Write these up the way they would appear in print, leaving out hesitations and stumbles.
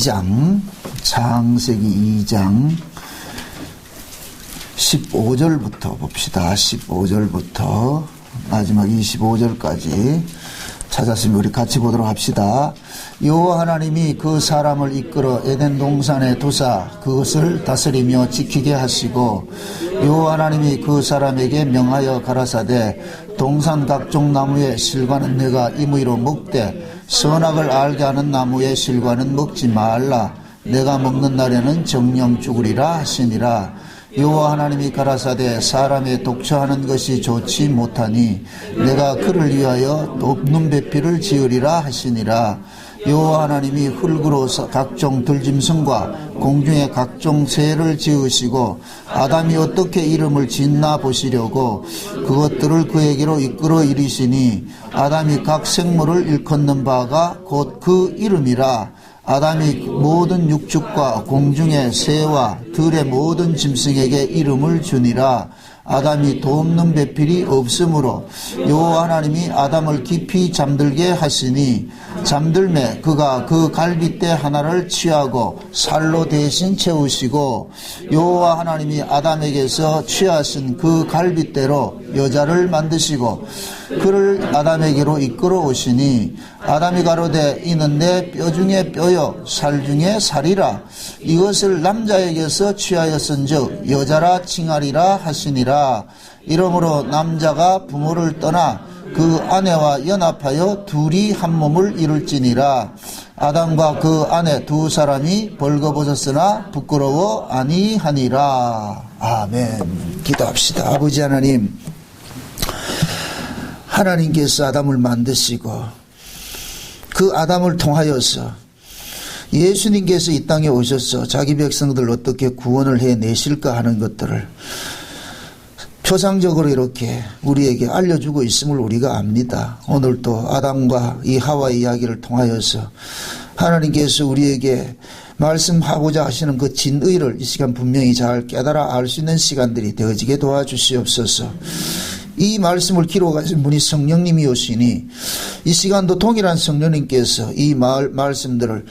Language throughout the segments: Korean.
2장, 창세기 2장 15절부터 봅시다. 15절부터 마지막 25절까지 찾았으면 우리 같이 보도록 합시다. 여호와 하나님이 그 사람을 이끌어 에덴 동산에 두사 그것을 다스리며 지키게 하시고, 여호와 하나님이 그 사람에게 명하여 가라사대 동산 각종 나무의 실과는 내가 임의로 먹되 선악을 알게 하는 나무의 실과는 먹지 말라. 내가 먹는 날에는 정령 죽으리라 하시니라. 여호와 하나님이 가라사대 사람의 독처하는 것이 좋지 못하니 내가 그를 위하여 높는 배필을 지으리라 하시니라. 여호와 하나님이 흙으로 각종 들짐승과 공중의 각종 새를 지으시고 아담이 어떻게 이름을 짓나 보시려고 그것들을 그에게로 이끌어 이르시니 아담이 각 생물을 일컫는 바가 곧 그 이름이라. 아담이 모든 육축과 공중의 새와 들의 모든 짐승에게 이름을 주니라. 아담이 돕는 배필이 없으므로 여호와 하나님이 아담을 깊이 잠들게 하시니 잠들매 그가 그 갈빗대 하나를 취하고 살로 대신 채우시고, 여호와 하나님이 아담에게서 취하신 그 갈빗대로 여자를 만드시고 그를 아담에게로 이끌어 오시니 아담이 가로되 이는 내 뼈 중에 뼈요 살 중에 살이라. 이것을 남자에게서 취하였은즉 여자라 칭하리라 하시니라. 이러므로 남자가 부모를 떠나 그 아내와 연합하여 둘이 한 몸을 이룰지니라. 아담과 그 아내 두 사람이 벌거벗었으나 부끄러워 아니하니라. 아멘. 기도합시다. 아버지 하나님, 하나님께서 아담을 만드시고 그 아담을 통하여서 예수님께서 이 땅에 오셔서 자기 백성들을 어떻게 구원을 해내실까 하는 것들을 표상적으로 이렇게 우리에게 알려주고 있음을 우리가 압니다. 오늘 또 아담과 이 하와의 이야기를 통하여서 하나님께서 우리에게 말씀하고자 하시는 그 진의를 이 시간 분명히 잘 깨달아 알 수 있는 시간들이 되어지게 도와주시옵소서. 이 말씀을 기록하신 분이 성령님이오시니 이 시간도 동일한 성령님께서 이 말씀들을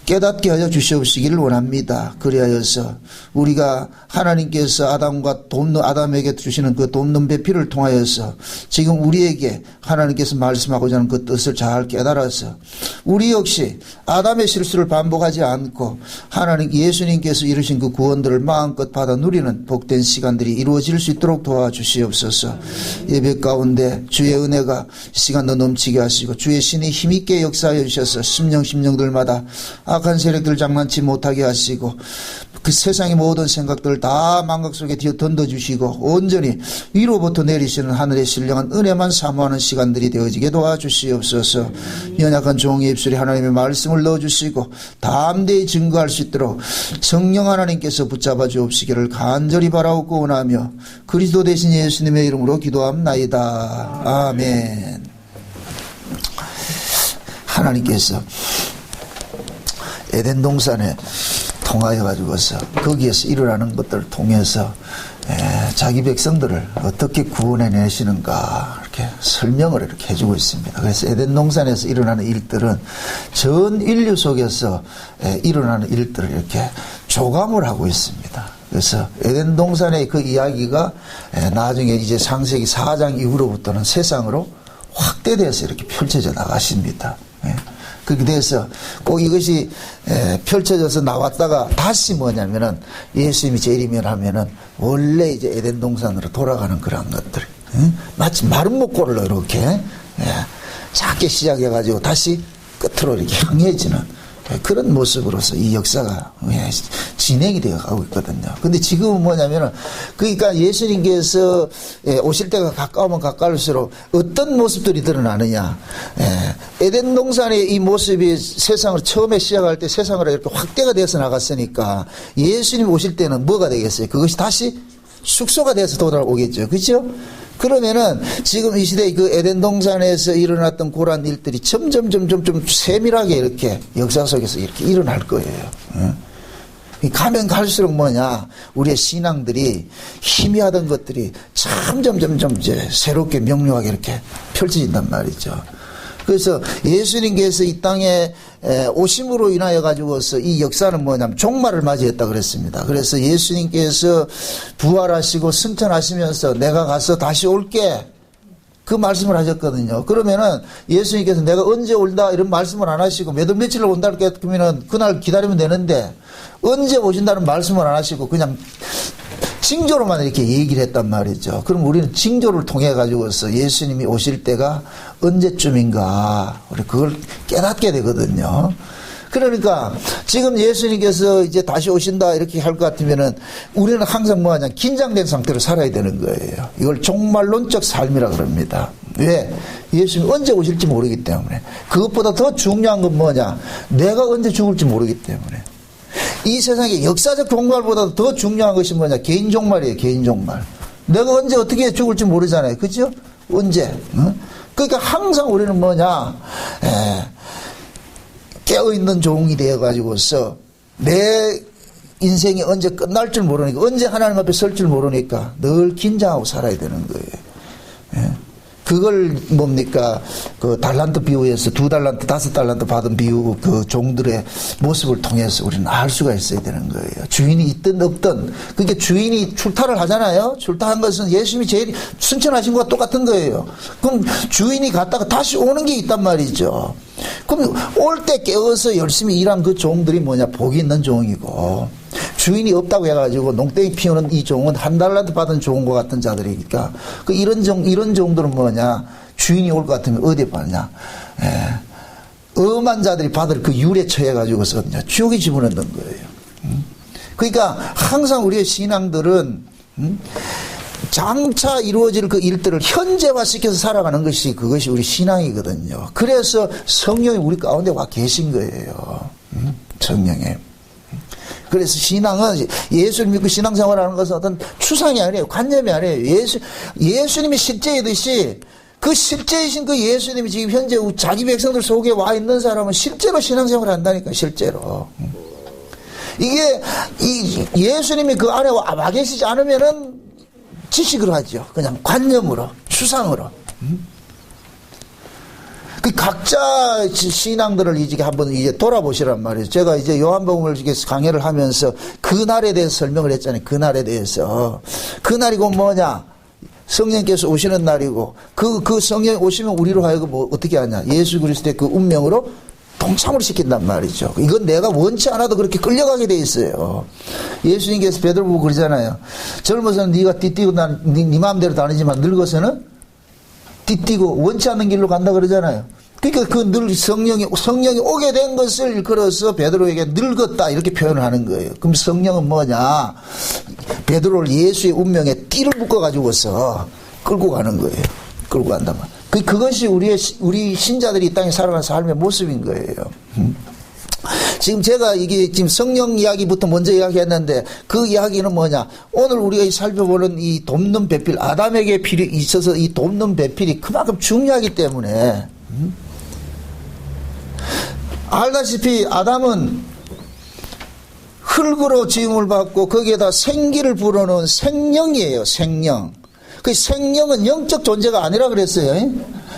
깨닫게 하여 주시옵시기를 원합니다. 그리하여서 우리가 하나님께서 아담에게 주시는 그 돕는 배필을 통하여서 지금 우리에게 하나님께서 말씀하고자 하는 그 뜻을 잘 깨달아서 우리 역시 아담의 실수를 반복하지 않고 하나님 예수님께서 이루신 그 구원들을 마음껏 받아 누리는 복된 시간들이 이루어질 수 있도록 도와주시옵소서. 예배 가운데 주의 은혜가 시간도 넘치게 하시고 주의 신이 힘있게 역사하여 주셔서 심령들마다 악한 세력들 장난치 못하게 하시고 그 세상의 모든 생각들을 다 망각 속에 던져주시고 온전히 위로부터 내리시는 하늘의 신령한 은혜만 사모하는 시간들이 되어지게 도와주시옵소서. 연약한 종의 입술에 하나님의 말씀을 넣어주시고 담대히 증거할 수 있도록 성령 하나님께서 붙잡아 주옵시기를 간절히 바라옵고 원하며 그리스도 대신 예수님의 이름으로 기도합나이다. 아멘. 하나님께서 에덴 동산에 통하여 가지고서 거기에서 일어나는 것들을 통해서 자기 백성들을 어떻게 구원해 내시는가 이렇게 설명을 이렇게 해주고 있습니다. 그래서 에덴 동산에서 일어나는 일들은 전 인류 속에서 일어나는 일들을 이렇게 조감을 하고 있습니다. 그래서 에덴 동산의 그 이야기가 나중에 이제 창세기 4장 이후로부터는 세상으로 확대돼서 이렇게 펼쳐져 나가십니다. 그렇게 돼서 꼭 이것이 펼쳐져서 나왔다가 다시 뭐냐면은 예수님이 재림을 하면은 원래 이제 에덴 동산으로 돌아가는 그런 것들, 마치 마른 목골로 이렇게 작게 시작해가지고 다시 끝으로 이렇게 향해지는 그런 모습으로서 이 역사가 진행이 되어 가고 있거든요. 근데 지금은 뭐냐면은 그러니까 예수님께서 오실 때가 가까우면 가까울수록 어떤 모습들이 드러나느냐. 에덴 동산의 이 모습이 세상을 처음에 시작할 때 세상으로 이렇게 확대가 돼서 나갔으니까 예수님 오실 때는 뭐가 되겠어요? 그것이 다시 숙소가 돼서 돌아오겠죠. 그렇죠? 그러면은 지금 이 시대의 그 에덴 동산에서 일어났던 고란 일들이 점점 세밀하게 이렇게 역사 속에서 이렇게 일어날 거예요. 가면 갈수록 뭐냐, 우리의 신앙들이 희미하던 것들이 점점 이제 새롭게 명료하게 이렇게 펼쳐진단 말이죠. 그래서 예수님께서 이 땅에 오심으로 인하여 가지고서 이 역사는 뭐냐면 종말을 맞이했다 그랬습니다. 그래서 예수님께서 부활하시고 승천하시면서 내가 가서 다시 올게, 그 말씀을 하셨거든요. 그러면은 예수님께서 내가 언제 올다 이런 말씀을 안 하시고 몇 월 며칠로 온다 그러면은 그날 기다리면 되는데, 언제 오신다는 말씀을 안 하시고 그냥 징조로만 이렇게 얘기를 했단 말이죠. 그럼 우리는 징조를 통해 가지고서 예수님이 오실 때가 언제쯤인가, 우리 그걸 깨닫게 되거든요. 그러니까 지금 예수님께서 이제 다시 오신다 이렇게 할 것 같으면은 우리는 항상 뭐하냐, 긴장된 상태로 살아야 되는 거예요. 이걸 종말론적 삶이라 그럽니다. 왜? 예수님이 언제 오실지 모르기 때문에. 그것보다 더 중요한 건 뭐냐, 내가 언제 죽을지 모르기 때문에. 이 세상의 역사적 종말보다 더 중요한 것이 뭐냐, 개인 종말이에요. 개인 종말. 내가 언제 어떻게 죽을지 모르잖아요. 그죠? 언제? 응? 그러니까 항상 우리는 뭐냐, 깨어있는 종이 되어가지고서 내 인생이 언제 끝날 줄 모르니까, 언제 하나님 앞에 설 줄 모르니까 늘 긴장하고 살아야 되는 거예요. 그걸 뭡니까, 그 달란트 비유에서 2달란트 5달란트 받은 비유, 그 종들의 모습을 통해서 우리는 알 수가 있어야 되는 거예요. 주인이 있든 없든. 그게 주인이 출타를 하잖아요. 출타한 것은 예수님이 제일 순천하신 것과 똑같은 거예요. 그럼 주인이 갔다가 다시 오는 게 있단 말이죠. 그럼 올 때 깨어서 열심히 일한 그 종들이 뭐냐, 복이 있는 종이고, 주인이 없다고 해가지고 농땡이 피우는 이 종은 1달란트 받은 종과 같은 자들이니까, 그 이런 종들은 뭐냐, 주인이 올 것 같으면 어디에 받냐, 엄한 자들이 받을 그 유래 처해가지고서 지옥에 집어넣는 거예요. 그러니까 항상 우리의 신앙들은 장차 이루어질 그 일들을 현재화시켜서 살아가는 것이, 그것이 우리 신앙이거든요. 그래서 성령이 우리 가운데 와 계신 거예요. 성령에. 그래서 신앙은, 예수를 믿고 신앙생활하는 것은 어떤 추상이 아니에요. 관념이 아니에요. 예수님이 실제이듯이, 그 실제이신 그 예수님이 지금 현재 자기 백성들 속에 와 있는 사람은 실제로 신앙생활을 한다니까, 실제로. 이게, 예수님이 그 안에 와 계시지 않으면은 지식으로 하죠. 그냥 관념으로, 추상으로. 그 각자 신앙들을 이제 한번 이제 돌아보시란 말이에요. 제가 이제 요한복음을 이렇게 강해를 하면서 그날에 대해서 설명을 했잖아요. 그날에 대해서. 그날이고 뭐냐? 성령께서 오시는 날이고, 그 성령이 오시면 우리로 하여금 뭐 어떻게 하냐? 예수 그리스도의 그 운명으로 동참을 시킨단 말이죠. 이건 내가 원치 않아도 그렇게 끌려가게 돼 있어요. 예수님께서 베드로 보고 그러잖아요. 젊어서는 네가 띠띠고 네 마음대로 다니지만 늙어서는 띠띠고 원치 않는 길로 간다 그러잖아요. 그러니까 그 늘 성령이 오게 된 것을 걸어서 베드로에게 늙었다 이렇게 표현을 하는 거예요. 그럼 성령은 뭐냐? 베드로를 예수의 운명에 띠를 묶어가지고서 끌고 가는 거예요. 끌고 간단 말이에요. 그것이 우리 신자들이 이 땅에 살아가는 삶의 모습인 거예요. 지금 제가 이게 지금 성령 이야기부터 먼저 이야기했는데, 그 이야기는 뭐냐? 오늘 우리가 살펴보는 이 돕는 배필, 아담에게 필이 있어서 이 돕는 배필이 그만큼 중요하기 때문에, 알다시피 아담은 흙으로 지음을 받고 거기에다 생기를 불어넣은 생명이에요. 생명. 그 생명은 영적 존재가 아니라 그랬어요.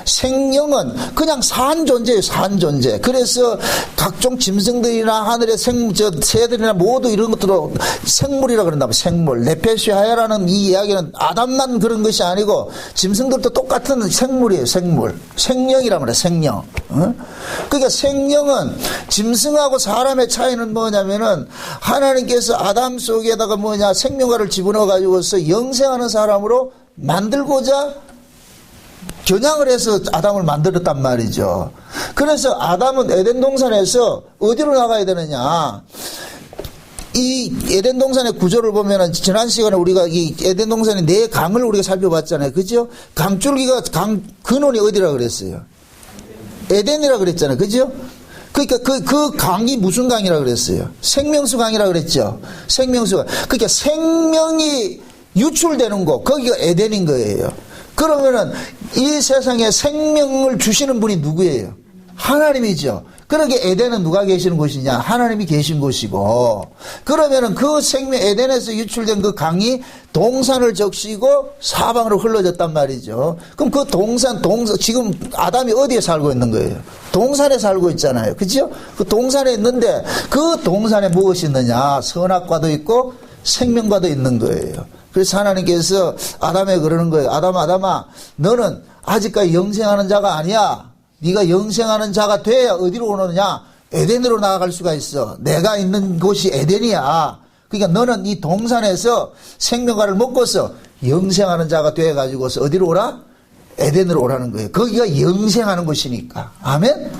생명은 그냥 산 존재예요. 산 존재. 그래서 각종 짐승들이나 하늘의 새들이나 모두 이런 것들로 생물이라 그런다. 생물. 네페시하야라는 이 이야기는 아담만 그런 것이 아니고 짐승들도 똑같은 생물이에요. 생물. 생명이라 말이에요. 생명. 그러니까 생명은 짐승하고 사람의 차이는 뭐냐면은, 하나님께서 아담 속에다가 뭐냐, 생명과를 집어넣어 가지고서 영생하는 사람으로 만들고자 겨냥을 해서 아담을 만들었단 말이죠. 그래서 아담은 에덴 동산에서 어디로 나가야 되느냐? 이 에덴 동산의 구조를 보면은, 지난 시간에 우리가 이 에덴 동산의 네 강을 우리가 살펴봤잖아요. 그죠? 강줄기가 근원이 어디라 그랬어요? 에덴이라 그랬잖아요. 그죠? 그러니까 그 강이 무슨 강이라 그랬어요? 생명수 강이라 그랬죠. 생명수 강. 그러니까 생명이 유출되는 곳, 거기가 에덴인 거예요. 그러면은 이 세상에 생명을 주시는 분이 누구예요? 하나님이죠. 그러게 에덴은 누가 계시는 곳이냐? 하나님이 계신 곳이고, 그러면은 그 생명, 에덴에서 유출된 그 강이 동산을 적시고 사방으로 흘러졌단 말이죠. 그럼 그 동산, 지금 아담이 어디에 살고 있는 거예요? 동산에 살고 있잖아요. 그죠? 그 동산에 있는데 그 동산에 무엇이 있느냐? 선악과도 있고 생명과도 있는 거예요. 그래서 하나님께서 아담에게 그러는 거예요. 아담아, 너는 아직까지 영생하는 자가 아니야. 네가 영생하는 자가 돼야 어디로 오느냐? 에덴으로 나아갈 수가 있어. 내가 있는 곳이 에덴이야. 그러니까 너는 이 동산에서 생명과를 먹고서 영생하는 자가 돼가지고서 어디로 오라? 에덴으로 오라는 거예요. 거기가 영생하는 곳이니까. 아멘?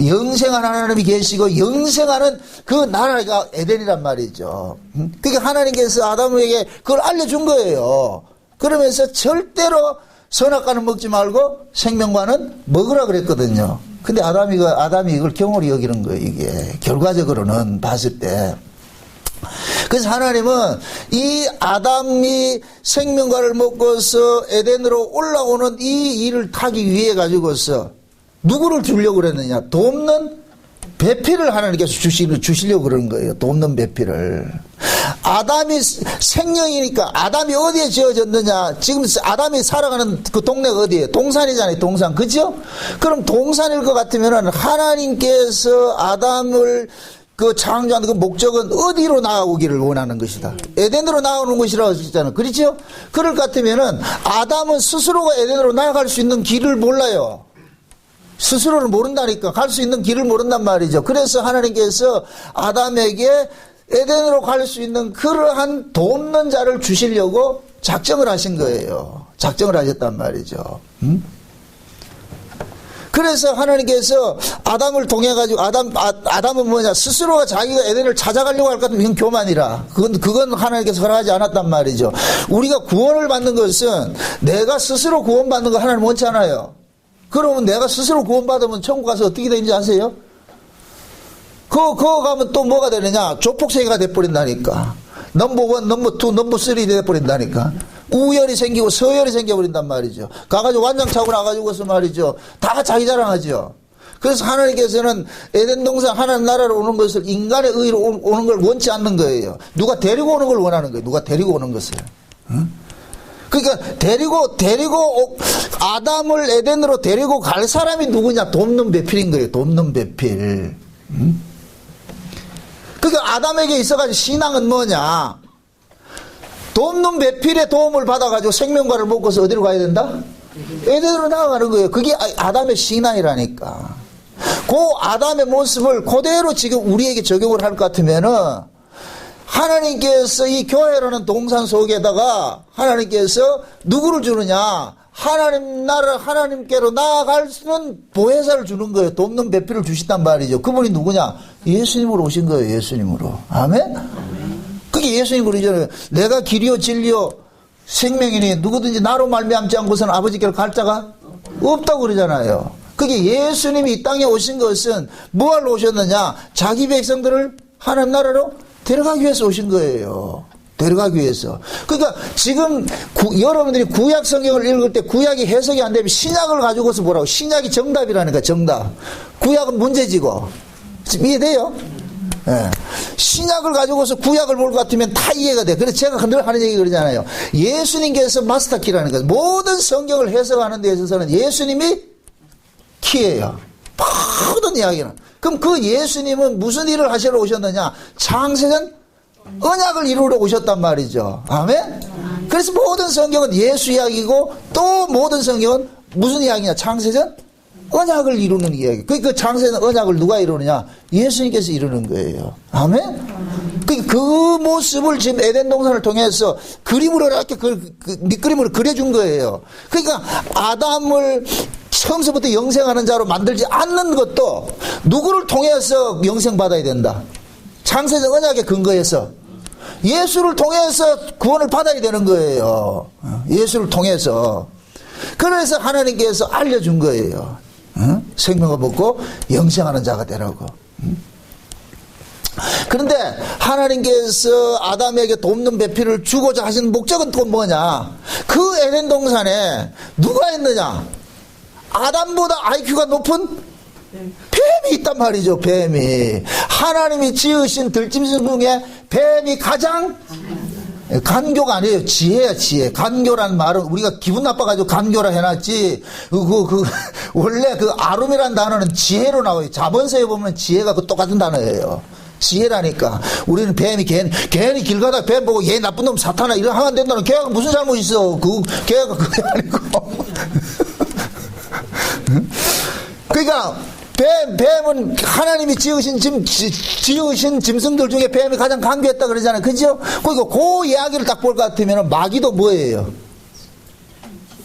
영생하는 하나님이 계시고 영생하는 그 나라가 에덴이란 말이죠. 그러니까 하나님께서 아담에게 그걸 알려준 거예요. 그러면서 절대로 선악과는 먹지 말고 생명과는 먹으라 그랬거든요. 근데 아담이 이걸 경홀히 여기는 거예요, 이게. 결과적으로는 봤을 때. 그래서 하나님은 이 아담이 생명과를 먹고서 에덴으로 올라오는 이 일을 타기 위해 가지고서 누구를 주려고 그랬느냐? 돕는 배필을 하나님께서 주시려고 그러는 거예요. 돕는 배필을. 아담이 생명이니까 아담이 어디에 지어졌느냐? 지금 아담이 살아가는 그 동네가 어디예요? 동산이잖아요. 동산. 그죠? 그럼 동산일 것 같으면은 하나님께서 아담을 그 창조하는 그 목적은 어디로 나아오기를 원하는 것이다. 에덴으로 나오는 것이라고 했잖아요. 그렇죠? 그럴 것 같으면은 아담은 스스로가 에덴으로 나아갈 수 있는 길을 몰라요. 스스로를 모른다니까. 갈 수 있는 길을 모른단 말이죠. 그래서 하나님께서 아담에게 에덴으로 갈 수 있는 그러한 돕는 자를 주시려고 작정을 하신 거예요. 작정을 하셨단 말이죠. 그래서 하나님께서 아담을 통해 가지고 아담은 뭐냐? 스스로가 자기가 에덴을 찾아가려고 할 것 같으면 이건 교만이라. 그건 하나님께서 허락하지 않았단 말이죠. 우리가 구원을 받는 것은 내가 스스로 구원받는 거 하나님 원치 않아요. 그러면 내가 스스로 구원받으면 천국 가서 어떻게 되는지 아세요? 그거 가면 또 뭐가 되느냐? 조폭세계가 돼버린다니까. 넘버 1, 넘버 2, 넘버 3 돼버린다니까. 우열이 생기고 서열이 생겨버린단 말이죠. 가가지고 완장 차고 나가지고서 말이죠. 다 자기 자랑하죠. 그래서 하나님께서는 에덴 동산 하나님 나라로 오는 것을 인간의 의로 오는 걸 원치 않는 거예요. 누가 데리고 오는 걸 원하는 거예요. 누가 데리고 오는 것을. 응? 그러니까 데리고 아담을 에덴으로 데리고 갈 사람이 누구냐? 돕는 배필인 거예요. 돕는 배필. 응? 그러니까 아담에게 있어가지고 신앙은 뭐냐? 돕는 배필의 도움을 받아가지고 생명과를 먹고서 어디로 가야 된다? 에덴으로 나아가는 거예요. 그게 아담의 신앙이라니까. 그 아담의 모습을 그대로 지금 우리에게 적용을 할 것 같으면은 하나님께서 이 교회라는 동산 속에다가 하나님께서 누구를 주느냐? 하나님 나라 하나님께로 나아갈 수 있는 보혜사를 주는 거예요. 돕는 배필을 주신단 말이죠. 그분이 누구냐? 예수님으로 오신 거예요. 예수님으로. 아멘? 그게 예수님 그러잖아요. 내가 길이요 진리요 생명이니 누구든지 나로 말미암지 않고서는 아버지께로 갈 자가 없다고 그러잖아요. 그게 예수님이 이 땅에 오신 것은 뭐하러 오셨느냐? 자기 백성들을 하나님 나라로 데려가기 위해서 오신 거예요. 데려가기 위해서. 그러니까 지금 여러분들이 구약 성경을 읽을 때 구약이 해석이 안 되면 신약을 가지고서 뭐라고? 신약이 정답이라니까. 정답. 구약은 문제지고. 이해돼요? 예. 신약을 가지고서 구약을 볼 것 같으면 다 이해가 돼. 그래서 제가 늘 하는 얘기 그러잖아요. 예수님께서 마스터키라는 거예요. 모든 성경을 해석하는 데 있어서는 예수님이 키예요. 모든 이야기는. 그럼 그 예수님은 무슨 일을 하시러 오셨느냐? 창세전 언약을 이루러 오셨단 말이죠. 아멘? 그래서 모든 성경은 예수 이야기고 또 모든 성경은 무슨 이야기냐? 창세전 언약을 이루는 이야기. 그 창세전 언약을 누가 이루느냐? 예수님께서 이루는 거예요. 아멘? 그 모습을 지금 에덴 동산을 통해서 그림으로 이렇게 밑그림으로 그려준 거예요. 그러니까 아담을 처음서부터 영생하는 자로 만들지 않는 것도 누구를 통해서 영생받아야 된다. 창세전 언약에 근거해서 예수를 통해서 구원을 받아야 되는 거예요. 예수를 통해서. 그래서 하나님께서 알려준 거예요. 생명을 먹고 영생하는 자가 되라고. 그런데 하나님께서 아담에게 돕는 배필을 주고자 하신 목적은 또 뭐냐? 그 에덴 동산에 누가 있느냐? 아담보다 IQ가 높은 뱀이 있단 말이죠. 뱀이. 하나님이 지으신 들짐승 중에 뱀이 가장 간교가 아니에요. 지혜야, 지혜. 간교란 말은 우리가 기분 나빠가지고 간교라 해놨지. 원래 그 아름이란 단어는 지혜로 나와요. 자본서에 보면 지혜가 그 똑같은 단어예요. 지혜라니까. 우리는 뱀이 괜히 길 가다 뱀 보고 얘 나쁜 놈 사탄아 이런 하면 안 된다는 걔가 무슨 잘못 있어. 걔가 그게 아니고. 그러니까 뱀은 하나님이 지으신 짐승들 중에 뱀이 가장 간교했다 그러잖아요. 그죠? 그리고 그 이야기를 딱 볼 것 같으면 마귀도 뭐예요?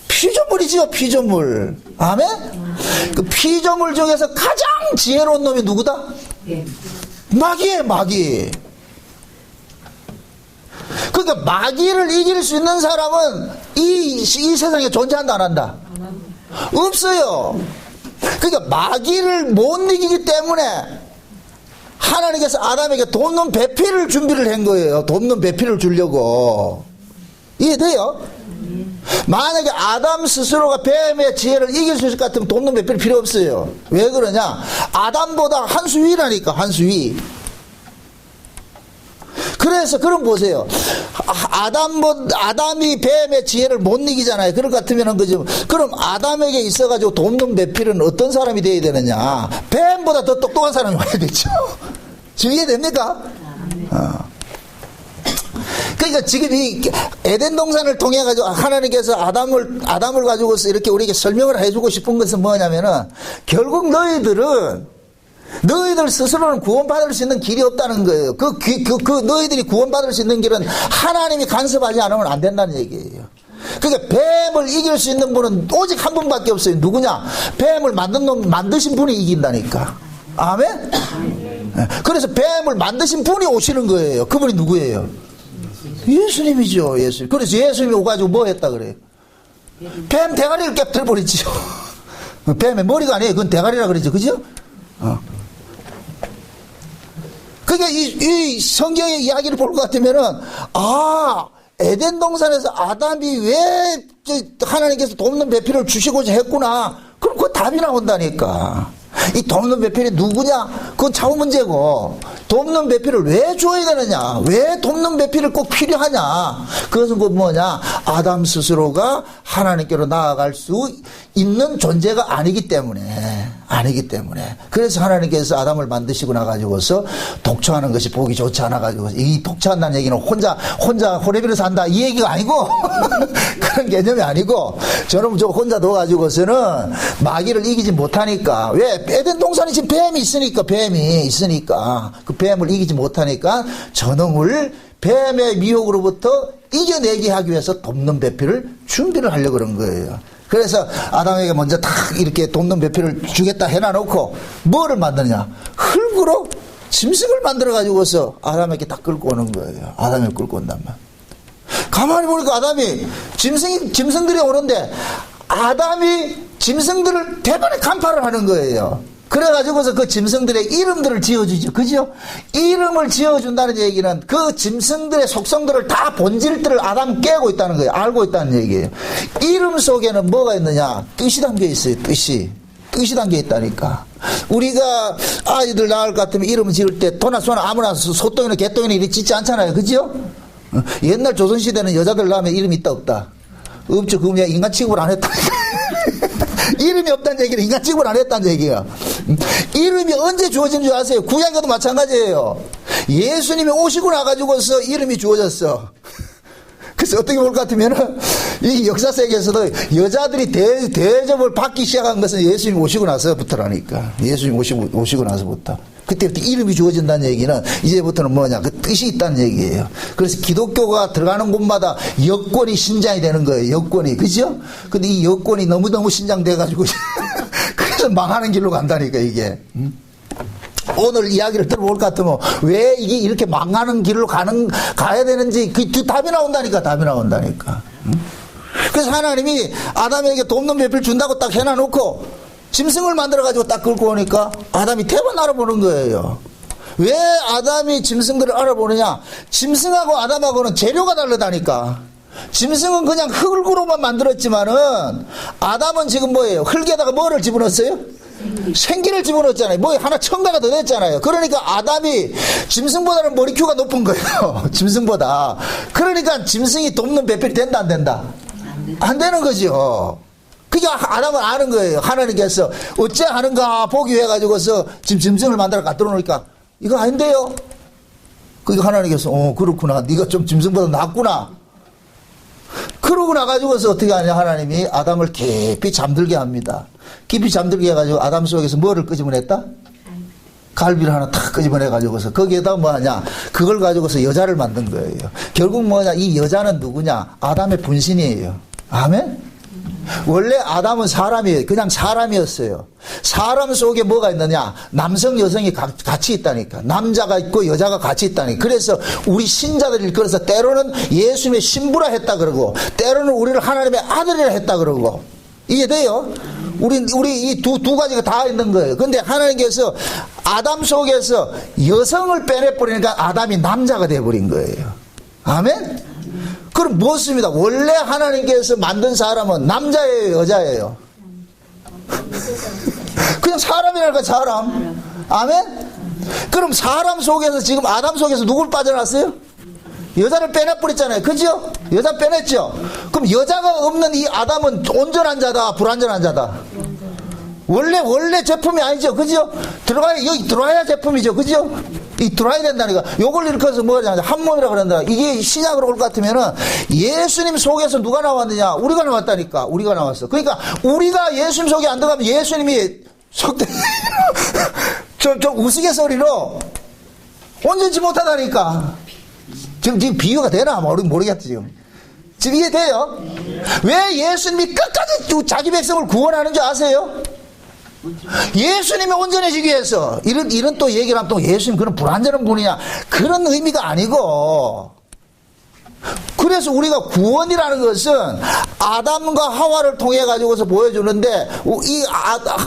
피조물이죠. 피조물. 아멘? 그 피조물 중에서 가장 지혜로운 놈이 누구다? 마귀예요. 마귀. 그러니까 마귀를 이길 수 있는 사람은 이 세상에 존재한다 안 한다? 없어요. 그러니까 마귀를 못 이기기 때문에 하나님께서 아담에게 돕는 배필을 준비를 한 거예요. 돕는 배필을 주려고. 이해돼요? 만약에 아담 스스로가 뱀의 지혜를 이길 수 있을 것 같으면 돕는 배필 필요 없어요. 왜 그러냐? 아담보다 한 수 위라니까. 한 수 위. 그래서 그럼 보세요. 아담이 뱀의 지혜를 못 이기잖아요. 그럴 것 같으면 그죠. 그럼 아담에게 있어가지고 돕는 배필은 어떤 사람이 돼야 되느냐? 뱀보다 더 똑똑한 사람이 와야 되죠. 지금 이해됩니까? 그러니까 지금 이 에덴 동산을 통해 가지고 하나님께서 아담을 가지고서 이렇게 우리에게 설명을 해주고 싶은 것은 뭐냐면은 결국 너희들 스스로는 구원받을 수 있는 길이 없다는 거예요. 너희들이 구원받을 수 있는 길은 하나님이 간섭하지 않으면 안 된다는 얘기예요. 그러니까 뱀을 이길 수 있는 분은 오직 한 분밖에 없어요. 누구냐? 뱀을 만드신 분이 이긴다니까. 아멘? 그래서 뱀을 만드신 분이 오시는 거예요. 그분이 누구예요? 예수님이죠. 예수님. 그래서 예수님이 오가지고 뭐 했다 그래요? 뱀 대가리를 깨뜨려버리죠. 뱀의 머리가 아니에요. 그건 대가리라 그러죠. 그죠? 그러니까 이 성경의 이야기를 볼 것 같으면은, 에덴 동산에서 아담이 왜 하나님께서 돕는 배필을 주시고자 했구나. 그럼 그 답이 나온다니까. 이 돕는 배필이 누구냐? 그건 차후 문제고, 돕는 배필을 왜 줘야 되느냐? 왜 돕는 배필을 꼭 필요하냐? 그것은 그 뭐냐? 아담 스스로가 하나님께로 나아갈 수 있는 존재가 아니기 때문에. 그래서 하나님께서 아담을 만드시고 나가지고서 독초하는 것이 보기 좋지 않아가지고, 이 독초한다는 얘기는 혼자 호레비를 산다 이 얘기가 아니고, 그런 개념이 아니고, 저놈 저 혼자 넣어가지고서는 마귀를 이기지 못하니까. 왜? 에덴 동산에 지금 뱀이 있으니까 그 뱀을 이기지 못하니까 저놈을 뱀의 미혹으로부터 이겨내게 하기 위해서 돕는 배필을 준비를 하려고 그런 거예요. 그래서 아담에게 먼저 딱 이렇게 돕는 배필을 주겠다 해놔놓고 뭐를 만드느냐? 흙으로 짐승을 만들어 가지고서 아담에게 딱 끌고 오는 거예요. 아담을 끌고 온단 말. 가만히 보니까 아담이 짐승들이 오는데 아담이 짐승들을 대번에 간파를 하는 거예요. 그래가지고서 그 짐승들의 이름들을 지어주죠. 그죠? 이름을 지어준다는 얘기는 그 짐승들의 속성들을 다 본질들을 아담 깨고 있다는 거예요. 알고 있다는 얘기예요. 이름 속에는 뭐가 있느냐? 뜻이 담겨 있어요. 뜻이 담겨 있다니까. 우리가 아이들 낳을 것 같으면 이름 지을 때 도나 소나 아무나 소똥이나 개똥이나 이렇게 짓지 않잖아요. 그죠? 옛날 조선시대는 여자들 낳으면 이름이 있다 없다? 없죠. 그럼 그냥 인간 취급을 안 했다니까. 이름이 없다는 얘기는 인간 취급을 안 했다는 얘기야. 이름이 언제 주어진 줄 아세요? 구약에도 마찬가지예요. 예수님이 오시고 나가지고서 이름이 주어졌어. 그래서 어떻게 볼 것 같으면은 이 역사 세계에서도 여자들이 대접을 받기 시작한 것은 예수님이 오시고 나서부터라니까. 예수님이 오시고 나서부터. 그때부터 이름이 주어진다는 얘기는 이제부터는 뭐냐? 그 뜻이 있다는 얘기예요. 그래서 기독교가 들어가는 곳마다 여권이 신장이 되는 거예요. 여권이. 그죠? 근데 이 여권이 너무너무 신장돼가지고 그래서 망하는 길로 간다니까, 이게. 오늘 이야기를 들어볼 것 같으면 왜 이게 이렇게 망하는 길로 가야 되는지 그 답이 나온다니까. 그래서 하나님이 아담에게 돕는 배필 준다고 딱 해놔놓고 짐승을 만들어가지고 딱 끌고 오니까 아담이 대번 알아보는 거예요. 왜 아담이 짐승들을 알아보느냐? 짐승하고 아담하고는 재료가 다르다니까. 짐승은 그냥 흙으로만 만들었지만은 아담은 지금 뭐예요? 흙에다가 뭐를 집어넣었어요? 생기를 집어넣었잖아요. 뭐 하나 첨가가 더 됐잖아요. 그러니까 아담이 짐승보다는 머리 큐가 높은 거예요. 짐승보다. 그러니까 짐승이 돕는 배필이 된다 안 된다? 안 되는 거죠. 그러니까 아담은 아는 거예요. 하나님께서 어째 하는가 보기 위해 가지고서 지금 짐승을 만들어 갖다 놓으니까 이거 아닌데요. 그러니까 하나님께서 그렇구나. 네가 좀 짐승보다 낫구나. 그러고 나가지고서 어떻게 하냐. 하나님이 아담을 깊이 잠들게 합니다. 깊이 잠들게 해가지고 아담 속에서 뭐를 끄집어냈다? 갈비를 하나 탁 끄집어내가지고서 거기에다 뭐 하냐. 그걸 가지고서 여자를 만든 거예요. 결국 뭐냐. 이 여자는 누구냐. 아담의 분신이에요. 아멘? 원래 아담은 사람이에요. 그냥 사람이었어요. 사람 속에 뭐가 있느냐. 남성 여성이 같이 있다니까. 남자가 있고 여자가 같이 있다니까. 그래서 우리 신자들 일컬어서 때로는 예수님의 신부라 했다 그러고 때로는 우리를 하나님의 아들이라 했다 그러고. 이해돼요? 우리 이 두 가지가 다 있는 거예요. 근데 하나님께서 아담 속에서 여성을 빼내버리니까 아담이 남자가 돼버린 거예요. 아멘? 그럼 무엇입니다? 원래 하나님께서 만든 사람은 남자예요, 여자예요? 그냥 사람이랄까, 사람. 아멘? 그럼 사람 속에서 지금 아담 속에서 누굴 빠져났어요? 여자를 빼내버렸잖아요. 그죠? 여자 빼냈죠? 그럼 여자가 없는 이 아담은 온전한 자다, 불완전한 자다? 원래 제품이 아니죠. 그죠? 여기 들어와야 제품이죠. 그죠? 들어와야 된다니까. 요걸 일컬어서 뭐냐. 한 몸이라 그런다. 이게 신약으로 올 것 같으면은 예수님 속에서 누가 나왔느냐? 우리가 나왔다니까. 우리가 나왔어. 그러니까 우리가 예수님 속에 안 들어가면 예수님이 속대, 좀 우스갯소리로 온전치 못하다니까. 지금 비유가 되나? 모르겠지, 지금. 지금 이해돼요? 왜 예수님이 끝까지 자기 백성을 구원하는 줄 아세요? 예수님이 온전해지기 위해서 이런 또 얘기를 하면 또 예수님 그런 불완전한 분이냐 그런 의미가 아니고 그래서 우리가 구원이라는 것은 아담과 하와를 통해 가지고서 보여주는데 이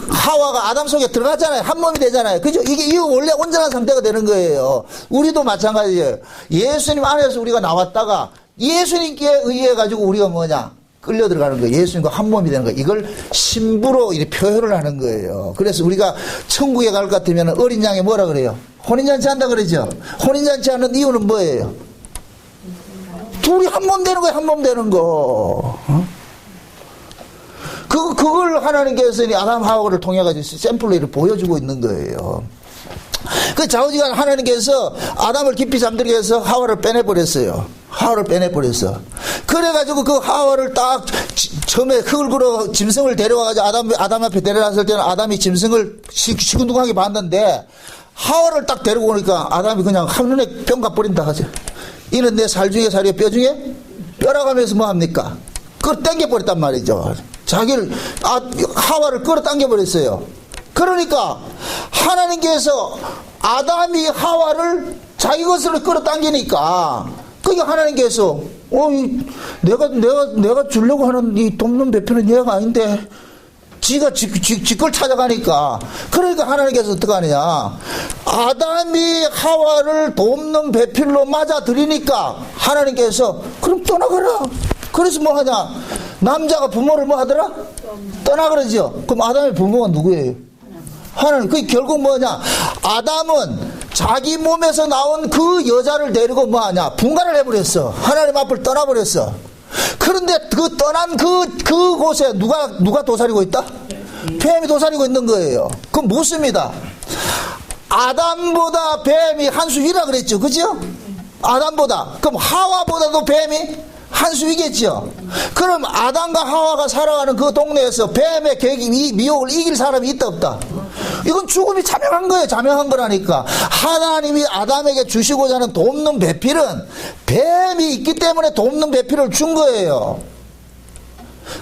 하와가 아담 속에 들어갔잖아요. 한 몸이 되잖아요. 그죠? 이게 원래 온전한 상태가 되는 거예요. 우리도 마찬가지예요. 예수님 안에서 우리가 나왔다가 예수님께 의해 가지고 우리가 뭐냐 끌려 들어가는 거예요. 예수님과 한 몸이 되는 거예요. 이걸 신부로 이렇게 표현을 하는 거예요. 그래서 우리가 천국에 갈 것 같으면 어린 양이 뭐라 그래요? 혼인잔치 한다 그러죠? 혼인잔치 하는 이유는 뭐예요? 둘이 한 몸 되는 거예요. 한 몸 되는 거. 그걸 하나님께서 아담 하와를 통해 가지고 샘플로 이렇게 보여주고 있는 거예요. 그 좌우지간 하나님께서 아담을 깊이 잠들게 해서 하와를 빼내버렸어요. 하와를 빼내버렸어. 그래가지고 그 하와를 딱 처음에 흙을 굴어 짐승을 데려와가지고 아담 앞에 데려왔을 때는 아담이 짐승을 시큰둥하게 봤는데 하와를 딱 데리고 오니까 아담이 그냥 한눈에 뿅 가버린다 하죠. 이는 내 살 중에 살이요 뼈 중에 뼈라가면서 뭐합니까? 그걸 당겨버렸단 말이죠. 자기를 하와를 끌어당겨버렸어요. 그러니까 하나님께서 아담이 하와를 자기 것으로 끌어당기니까 그러니까 하나님께서 내가 주려고 하는 이 돕는 배필은 얘가 아닌데 지가 지 걸 찾아가니까 그러니까 하나님께서 어떻게 하느냐 아담이 하와를 돕는 배필로 맞아들이니까 하나님께서 그럼 떠나가라. 그래서 뭐 하냐 남자가 부모를 뭐 하더라? 떠나 그러죠. 그럼 아담의 부모가 누구예요? 하나님. 그 결국 뭐냐 아담은 자기 몸에서 나온 그 여자를 데리고 뭐하냐 분간을 해버렸어. 하나님 앞을 떠나버렸어. 그런데 그 떠난 그곳에 누가 도사리고 있다? 뱀이 도사리고 있는 거예요. 그건 묻습니다. 아담보다 뱀이 한 수 위라 그랬죠. 그죠? 아담보다. 그럼 하와보다도 뱀이 한 수 위겠죠. 그럼 아담과 하와가 살아가는 그 동네에서 뱀의 미혹을 이길 사람이 있다 없다? 이건 죽음이 자명한 거예요. 자명한 거라니까. 하나님이 아담에게 주시고자 하는 돕는 배필은 뱀이 있기 때문에 돕는 배필을 준 거예요.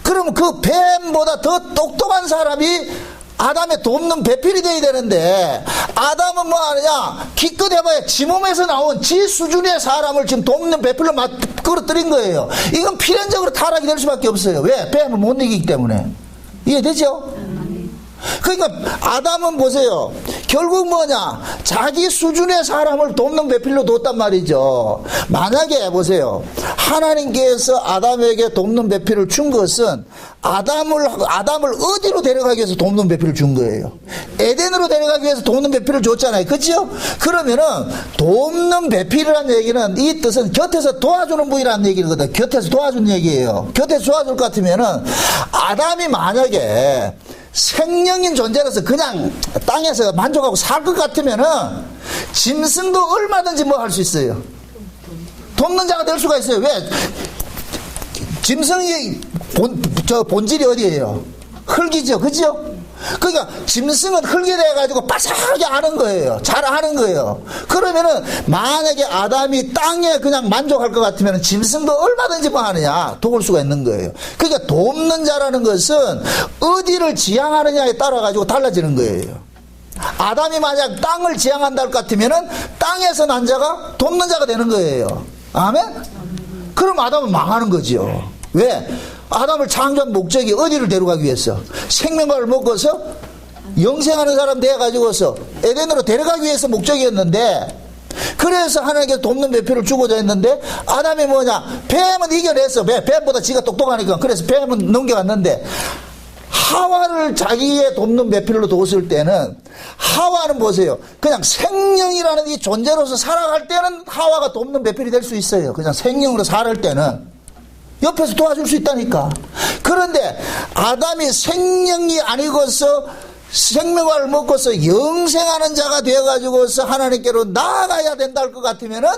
그럼 그 뱀보다 더 똑똑한 사람이 아담의 돕는 배필이 돼야 되는데 아담은 뭐 하느냐 기껏 해봐야 지 몸에서 나온 지 수준의 사람을 지금 돕는 배필로 끌어들인 거예요. 이건 필연적으로 타락이 될 수밖에 없어요. 왜? 뱀을 못 이기기 때문에. 이해되죠? 그러니까 아담은 보세요. 결국 뭐냐? 자기 수준의 사람을 돕는 배필로 뒀단 말이죠. 만약에 보세요. 하나님께서 아담에게 돕는 배필을 준 것은 아담을 어디로 데려가기 위해서 돕는 배필을 준 거예요? 에덴으로 데려가기 위해서 돕는 배필을 줬잖아요. 그렇죠? 그러면은 돕는 배필이라는 얘기는 이 뜻은 곁에서 도와주는 분이라는 얘기거든. 곁에서 도와주는 얘기예요. 곁에서 도와줄 것 같으면은 아담이 만약에 생명인 존재로서 그냥 땅에서 만족하고 살 것 같으면은 짐승도 얼마든지 뭐 할 수 있어요. 돕는 자가 될 수가 있어요. 왜? 짐승의 본질이 어디예요? 흙이죠. 그죠? 그러니까 짐승은 흙이 돼가지고 바삭하게 하는 거예요. 잘 하는 거예요. 그러면은 만약에 아담이 땅에 그냥 만족할 것 같으면 짐승도 얼마든지 뭐 하느냐 도울 수가 있는 거예요. 그러니까 돕는 자라는 것은 어디를 지향하느냐에 따라 가지고 달라지는 거예요. 아담이 만약 땅을 지향한다 할 것 같으면은 땅에서 난 자가 돕는 자가 되는 거예요. 아멘? 그럼 아담은 망하는 거죠. 왜? 아담을 창조한 목적이 어디를 데려가기 위해서? 생명과를 먹어서 영생하는 사람 되어가지고서 에덴으로 데려가기 위해서 목적이었는데, 그래서 하나님께서 돕는 배필을 주고자 했는데 아담이 뭐냐? 뱀은 이겨냈어. 뱀보다 지가 똑똑하니까. 그래서 뱀은 넘겨갔는데 하와를 자기의 돕는 배필로 뒀을 때는 하와는 보세요. 그냥 생명이라는 이 존재로서 살아갈 때는 하와가 돕는 배필이 될 수 있어요. 그냥 생명으로 살을 때는 옆에서 도와줄 수 있다니까. 그런데 아담이 생명이 아니고서 생명을 먹고서 영생하는 자가 되어가지고서 하나님께로 나아가야 된다 할 것 같으면은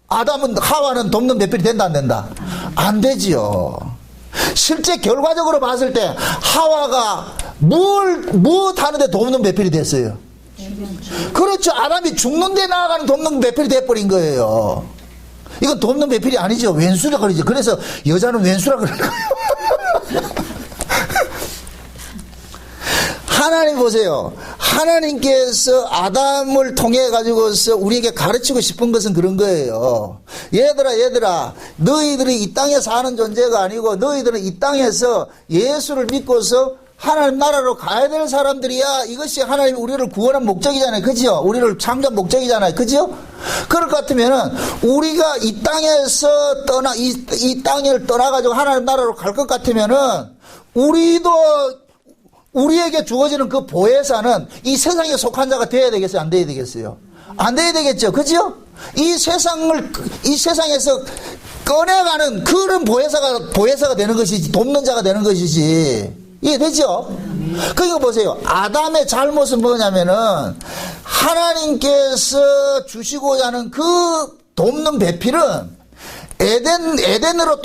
아담은 하와는 돕는 배필이 된다 안 된다? 안 되지요. 실제 결과적으로 봤을 때 하와가 무엇 하는데 돕는 배필이 됐어요? 그렇죠. 아담이 죽는데 나아가는 돕는 배필이 돼버린 거예요. 이건 돕는 배필이 아니죠. 왼수라 그러죠. 그래서 여자는 왼수라 그러는 거예요. 하나님 보세요. 하나님께서 아담을 통해 가지고서 우리에게 가르치고 싶은 것은 그런 거예요. 얘들아, 너희들이 이 땅에 사는 존재가 아니고 너희들은 이 땅에서 예수를 믿고서 하나님 나라로 가야 될 사람들이야. 이것이 하나님이 우리를 구원한 목적이잖아요. 그죠? 우리를 창조한 목적이잖아요. 그죠? 그럴 것 같으면은 우리가 이 땅에서 이 땅을 떠나가지고 하나님 나라로 갈 것 같으면은 우리에게 주어지는 그 보혜사는 이 세상에 속한 자가 돼야 되겠어요? 안 돼야 되겠어요? 안 돼야 되겠죠? 그죠? 이 세상에서 꺼내가는 그런 보혜사가 되는 것이지, 돕는 자가 되는 것이지. 이해되죠? 그러니까 보세요. 아담의 잘못은 뭐냐면은 하나님께서 주시고자 하는 그 돕는 배필은 에덴으로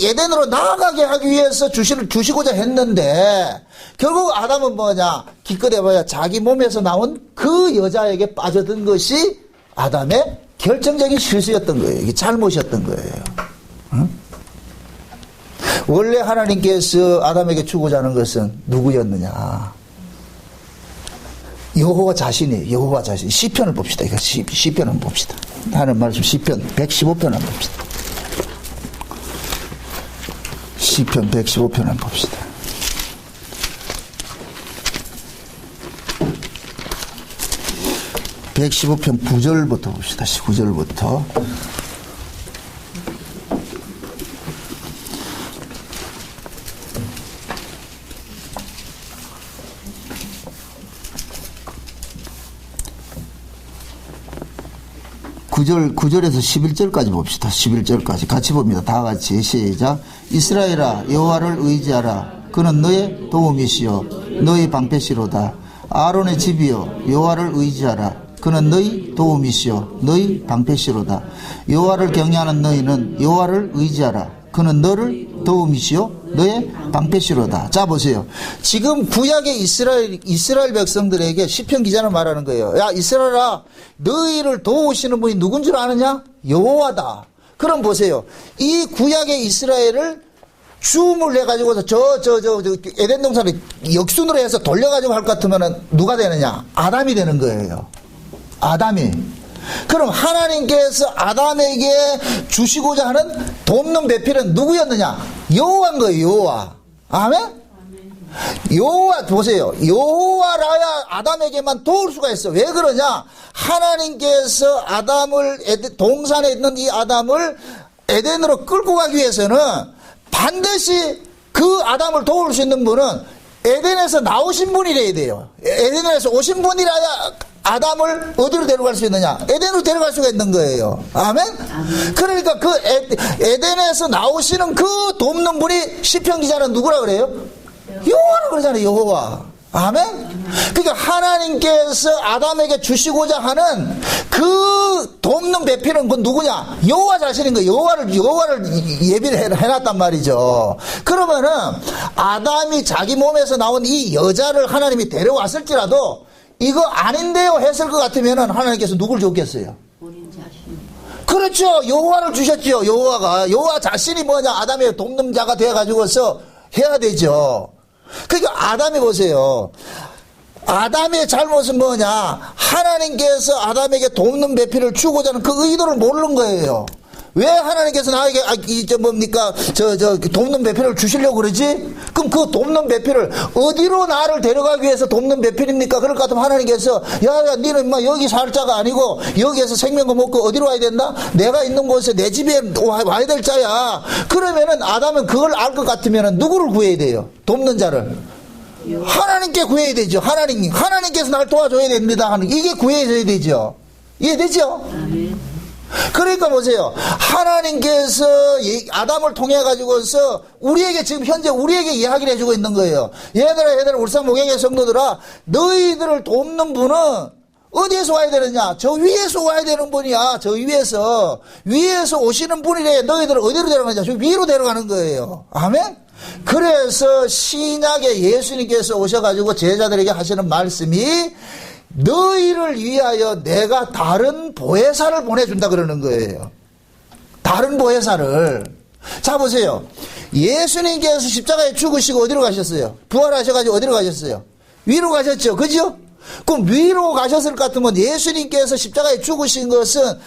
에덴으로 나아가게 하기 위해서 주시고자 했는데, 결국 아담은 뭐냐? 기껏 해봐야 자기 몸에서 나온 그 여자에게 빠져든 것이 아담의 결정적인 실수였던 거예요. 이게 잘못이었던 거예요. 응? 원래 하나님께서 아담에게 주고자 하는 것은 누구였느냐? 여호와 자신이에요. 여호와 자신. 시편을 봅시다. 이거 시편을 봅시다. 하는 말씀 시편 115편 한번 봅시다. 시편 115편 한번 봅시다. (115편) 9절부터 봅시다. 9절부터. (9절에서) (11절까지) 봅시다. 11절까지 같이 봅니다. 다 같이 시작. 이스라엘아 여호와를 의지하라. 그는 너의 도움이시요 너의 방패시로다. 아론의 집이여 여호와를 의지하라. 그는 너희 도움이시요 너희 방패시로다. 여호와를 경외하는 너희는 여호와를 의지하라. 그는 너를 도움이시요 너의 방패시로다. 자 보세요. 지금 구약의 이스라엘 백성들에게 시편 기자는 말하는 거예요. 야 이스라엘아, 너희를 도우시는 분이 누군 줄 아느냐? 여호와다. 그럼 보세요. 이 구약의 이스라엘을 줌을 해가지고서 에덴 동산을 역순으로 해서 돌려가지고 할 것 같으면은 누가 되느냐? 아담이 되는 거예요. 아담이. 그럼 하나님께서 아담에게 주시고자 하는 돕는 배필은 누구였느냐? 여호와인 거예요. 여호와. 아멘? 여호와 보세요. 여호와라야 아담에게만 도울 수가 있어. 왜 그러냐? 하나님께서 아담을 동산에 있는 이 아담을 에덴으로 끌고 가기 위해서는 반드시 그 아담을 도울 수 있는 분은 에덴에서 나오신 분이래야 돼요. 에덴에서 오신 분이라야 아담을 어디로 데려갈 수 있느냐? 에덴으로 데려갈 수가 있는 거예요. 아멘? 그러니까 그 에덴에서 나오시는 그 돕는 분이 시편 기자는 누구라 그래요? 여호와라 그러잖아요. 여호와. 아멘? 그러니까 하나님께서 아담에게 주시고자 하는 그 돕는 배필은 그 누구냐? 여호와 자신인 거예요. 여호와를 예비를 해놨단 말이죠. 그러면은 아담이 자기 몸에서 나온 이 여자를 하나님이 데려왔을지라도 이거 아닌데요 했을 것 같으면은 하나님께서 누굴 줬겠어요? 본인 자신. 그렇죠. 여호와를 주셨죠. 여호와 자신이 뭐냐? 아담의 돕는 자가 되어가지고서 해야 되죠. 그러니까 아담이 보세요. 아담의 잘못은 뭐냐? 하나님께서 아담에게 돕는 배필을 주고자 하는 그 의도를 모르는 거예요. 왜 하나님께서 나에게 돕는 배필을 주시려고 그러지? 그럼 그 돕는 배필을 어디로 나를 데려가기 위해서 돕는 배필입니까? 그럴 것 같으면 하나님께서 야 니는 막 여기 살 자가 아니고 여기에서 생명과 먹고 어디로 와야 된다? 내가 있는 곳에 내 집에 와야 될 자야. 그러면은 아담은 그걸 알 것 같으면은 누구를 구해야 돼요? 돕는 자를. 하나님께 구해야 되죠. 하나님께서 날 도와줘야 됩니다 하는 이게 구해져야 되죠. 이해되죠? 그러니까 보세요. 하나님께서 아담을 통해 가지고서 우리에게 지금 현재 우리에게 이야기를 해주고 있는 거예요. 얘들아 울산 목양의 성도들아, 너희들을 돕는 분은 어디에서 와야 되느냐? 저 위에서 와야 되는 분이야. 저 위에서 오시는 분이래. 너희들을 어디로 데려가느냐? 저 위로 데려가는 거예요. 아멘? 그래서 신약에 예수님께서 오셔가지고 제자들에게 하시는 말씀이 너희를 위하여 내가 다른 보혜사를 보내준다 그러는 거예요. 다른 보혜사를. 자 보세요. 예수님께서 십자가에 죽으시고 어디로 가셨어요? 부활하셔가지고 어디로 가셨어요? 위로 가셨죠. 그죠? 그럼 위로 가셨을 것 같으면 예수님께서 십자가에 죽으신 것은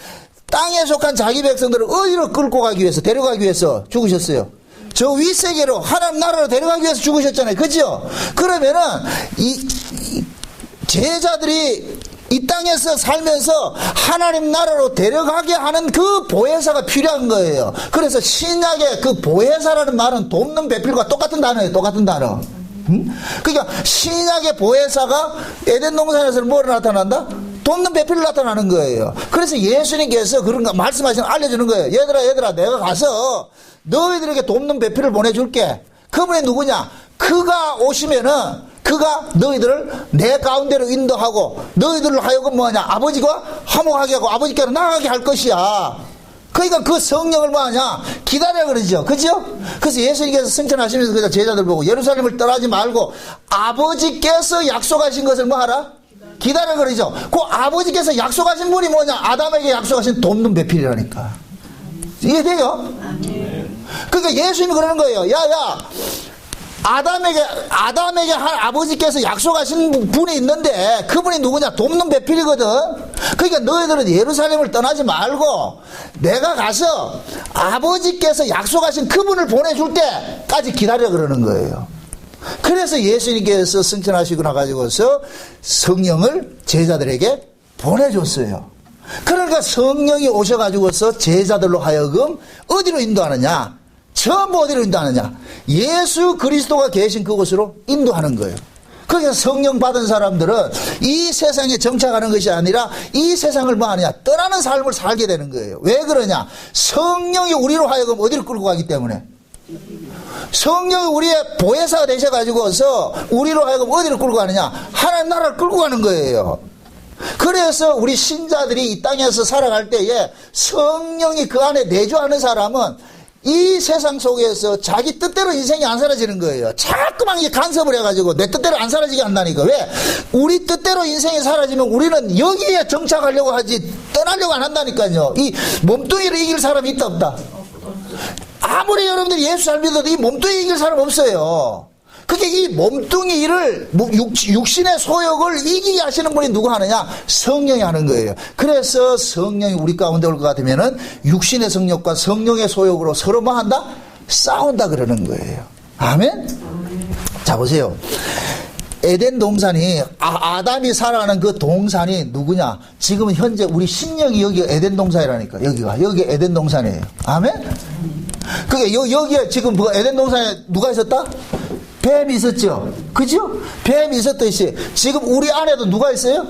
땅에 속한 자기 백성들을 어디로 끌고 가기 위해서 데려가기 위해서 죽으셨어요? 저 윗세계로 하나님 나라로 데려가기 위해서 죽으셨잖아요. 그죠? 그러면은 제자들이 이 땅에서 살면서 하나님 나라로 데려가게 하는 그 보혜사가 필요한 거예요. 그래서 신약의 그 보혜사라는 말은 돕는 배필과 똑같은 단어예요. 똑같은 단어. 그러니까 신약의 보혜사가 에덴 동산에서는 뭐로 나타난다? 돕는 배필로 나타나는 거예요. 그래서 예수님께서 그런 거 말씀하시는 알려주는 거예요. 얘들아 내가 가서 너희들에게 돕는 배필을 보내줄게. 그분이 누구냐? 그가 오시면은 그가 너희들을 내 가운데로 인도하고 너희들을 하여금 뭐하냐? 아버지가 화목하게 하고 아버지께로 나아가게 할 것이야. 그러니까 그 성령을 뭐하냐? 기다려 그러죠. 그죠? 그래서 예수님께서 승천하시면서 그냥 제자들 보고 예루살렘을 떠나지 말고 아버지께서 약속하신 것을 뭐하라? 기다려 그러죠. 그 아버지께서 약속하신 분이 뭐냐? 아담에게 약속하신 돕는 배필이라니까. 이해돼요? 그러니까 예수님이 그러는 거예요. 야야 아담에게 아버지께서 약속하신 분이 있는데 그분이 누구냐? 돕는 배필이거든. 그러니까 너희들은 예루살렘을 떠나지 말고 내가 가서 아버지께서 약속하신 그분을 보내줄 때까지 기다려 그러는 거예요. 그래서 예수님께서 승천하시고 나가지고서 성령을 제자들에게 보내줬어요. 그러니까 성령이 오셔가지고서 제자들로 하여금 어디로 인도하느냐? 전부 어디로 인도하느냐? 예수 그리스도가 계신 그곳으로 인도하는 거예요. 그래서 성령 받은 사람들은 이 세상에 정착하는 것이 아니라 이 세상을 뭐 하느냐? 떠나는 삶을 살게 되는 거예요. 왜 그러냐? 성령이 우리로 하여금 어디로 끌고 가기 때문에. 성령이 우리의 보혜사가 되셔가지고서 우리로 하여금 어디로 끌고 가느냐? 하나님 나라를 끌고 가는 거예요. 그래서 우리 신자들이 이 땅에서 살아갈 때에 성령이 그 안에 내주하는 사람은 이 세상 속에서 자기 뜻대로 인생이 안 사라지는 거예요. 자꾸만 간섭을 해가지고 내 뜻대로 안 사라지게 한다니까. 왜? 우리 뜻대로 인생이 사라지면 우리는 여기에 정착하려고 하지 떠나려고 안 한다니까요. 이 몸뚱이를 이길 사람이 있다 없다? 아무리 여러분들이 예수 잘 믿어도 이 몸뚱이 이길 사람 없어요. 그게 이 몸뚱이를 육신의 소욕을 이기게 하시는 분이 누구 하느냐? 성령이 하는 거예요. 그래서 성령이 우리 가운데 올 것 같으면은 육신의 성욕과 성령의 소욕으로 서로 뭐 한다? 싸운다 그러는 거예요. 아멘? 자, 보세요. 에덴 동산이 아담이 살아가는 그 동산이 누구냐? 지금 현재 우리 심령이 여기 에덴 동산이라니까. 여기 에덴 동산이에요. 아멘? 그게 여기에 지금 그 에덴 동산에 누가 있었다? 뱀이 있었죠. 그죠? 뱀이 있었듯이 지금 우리 안에도 누가 있어요?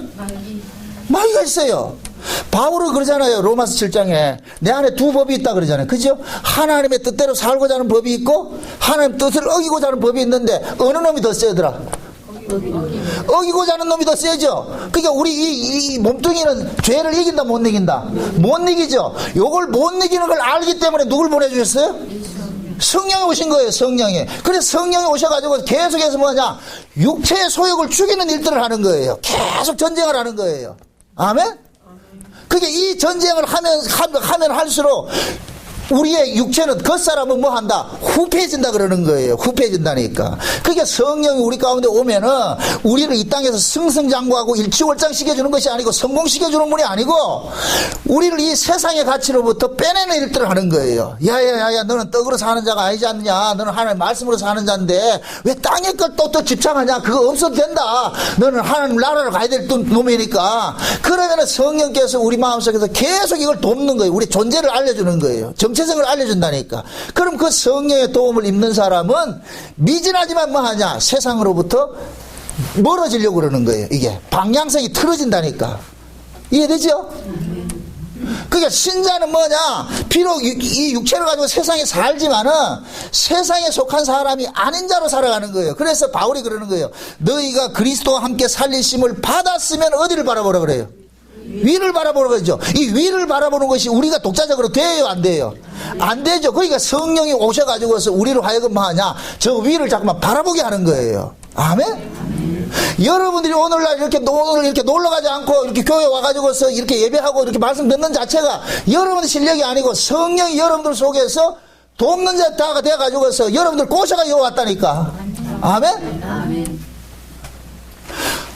마귀가 있어요. 바울은 그러잖아요. 로마서 7장에 내 안에 두 법이 있다 그러잖아요. 그죠? 하나님의 뜻대로 살고자 하는 법이 있고 하나님 뜻을 어기고자 하는 법이 있는데 어느 놈이 더 세더라? 어기고자 하는 놈이 더 세죠. 그러니까 우리 이 몸뚱이는 죄를 이긴다 못 이긴다? 못 이기죠. 요걸 못 이기는 걸 알기 때문에 누굴 보내주셨어요? 성령이 오신 거예요. 성령이. 그래서 성령이 오셔가지고 계속해서 뭐냐, 육체의 소욕을 죽이는 일들을 하는 거예요. 계속 전쟁을 하는 거예요. 아멘? 그게 이 전쟁을 하면 할수록 우리의 육체는 겉사람은 뭐 한다? 후패해진다 그러는 거예요. 후패해진다니까. 그게 성령이 우리 가운데 오면은 우리를 이 땅에서 승승장구하고 일취월장시켜주는 것이 아니고 성공시켜주는 분이 아니고 우리를 이 세상의 가치로부터 빼내는 일들을 하는 거예요. 야야야야, 너는 떡으로 사는 자가 아니지 않느냐? 너는 하나님 말씀으로 사는 자인데 왜 땅의 걸 또 집착하냐? 그거 없어도 된다. 너는 하나님 나라를 가야 될 놈이니까. 그러면은 성령께서 우리 마음속에서 계속 이걸 돕는 거예요. 우리 존재를 알려주는 거예요. 정체성을 알려준다니까. 그럼 그 성령의 도움을 입는 사람은 미진하지만 뭐하냐? 세상으로부터 멀어지려고 그러는 거예요. 이게 방향성이 틀어진다니까. 이해되죠? 그러니까 신자는 뭐냐? 비록 이 육체를 가지고 세상에 살지만은 세상에 속한 사람이 아닌 자로 살아가는 거예요. 그래서 바울이 그러는 거예요. 너희가 그리스도와 함께 살리심을 받았으면 어디를 바라보라 그래요? 위를 바라보는 거죠. 이 위를 바라보는 것이 우리가 독자적으로 돼요, 안 돼요? 안 되죠. 그러니까 성령이 오셔가지고서 우리를 하여금 뭐 하냐? 저 위를 자꾸만 바라보게 하는 거예요. 아멘? 여러분들이 오늘날 이렇게 놀러 가지 않고 이렇게 교회 와가지고서 이렇게 예배하고 이렇게 말씀 듣는 자체가 여러분의 실력이 아니고 성령이 여러분들 속에서 돕는 자가 돼가지고서 여러분들 꼬셔가 여기 왔다니까. 아멘? 아멘.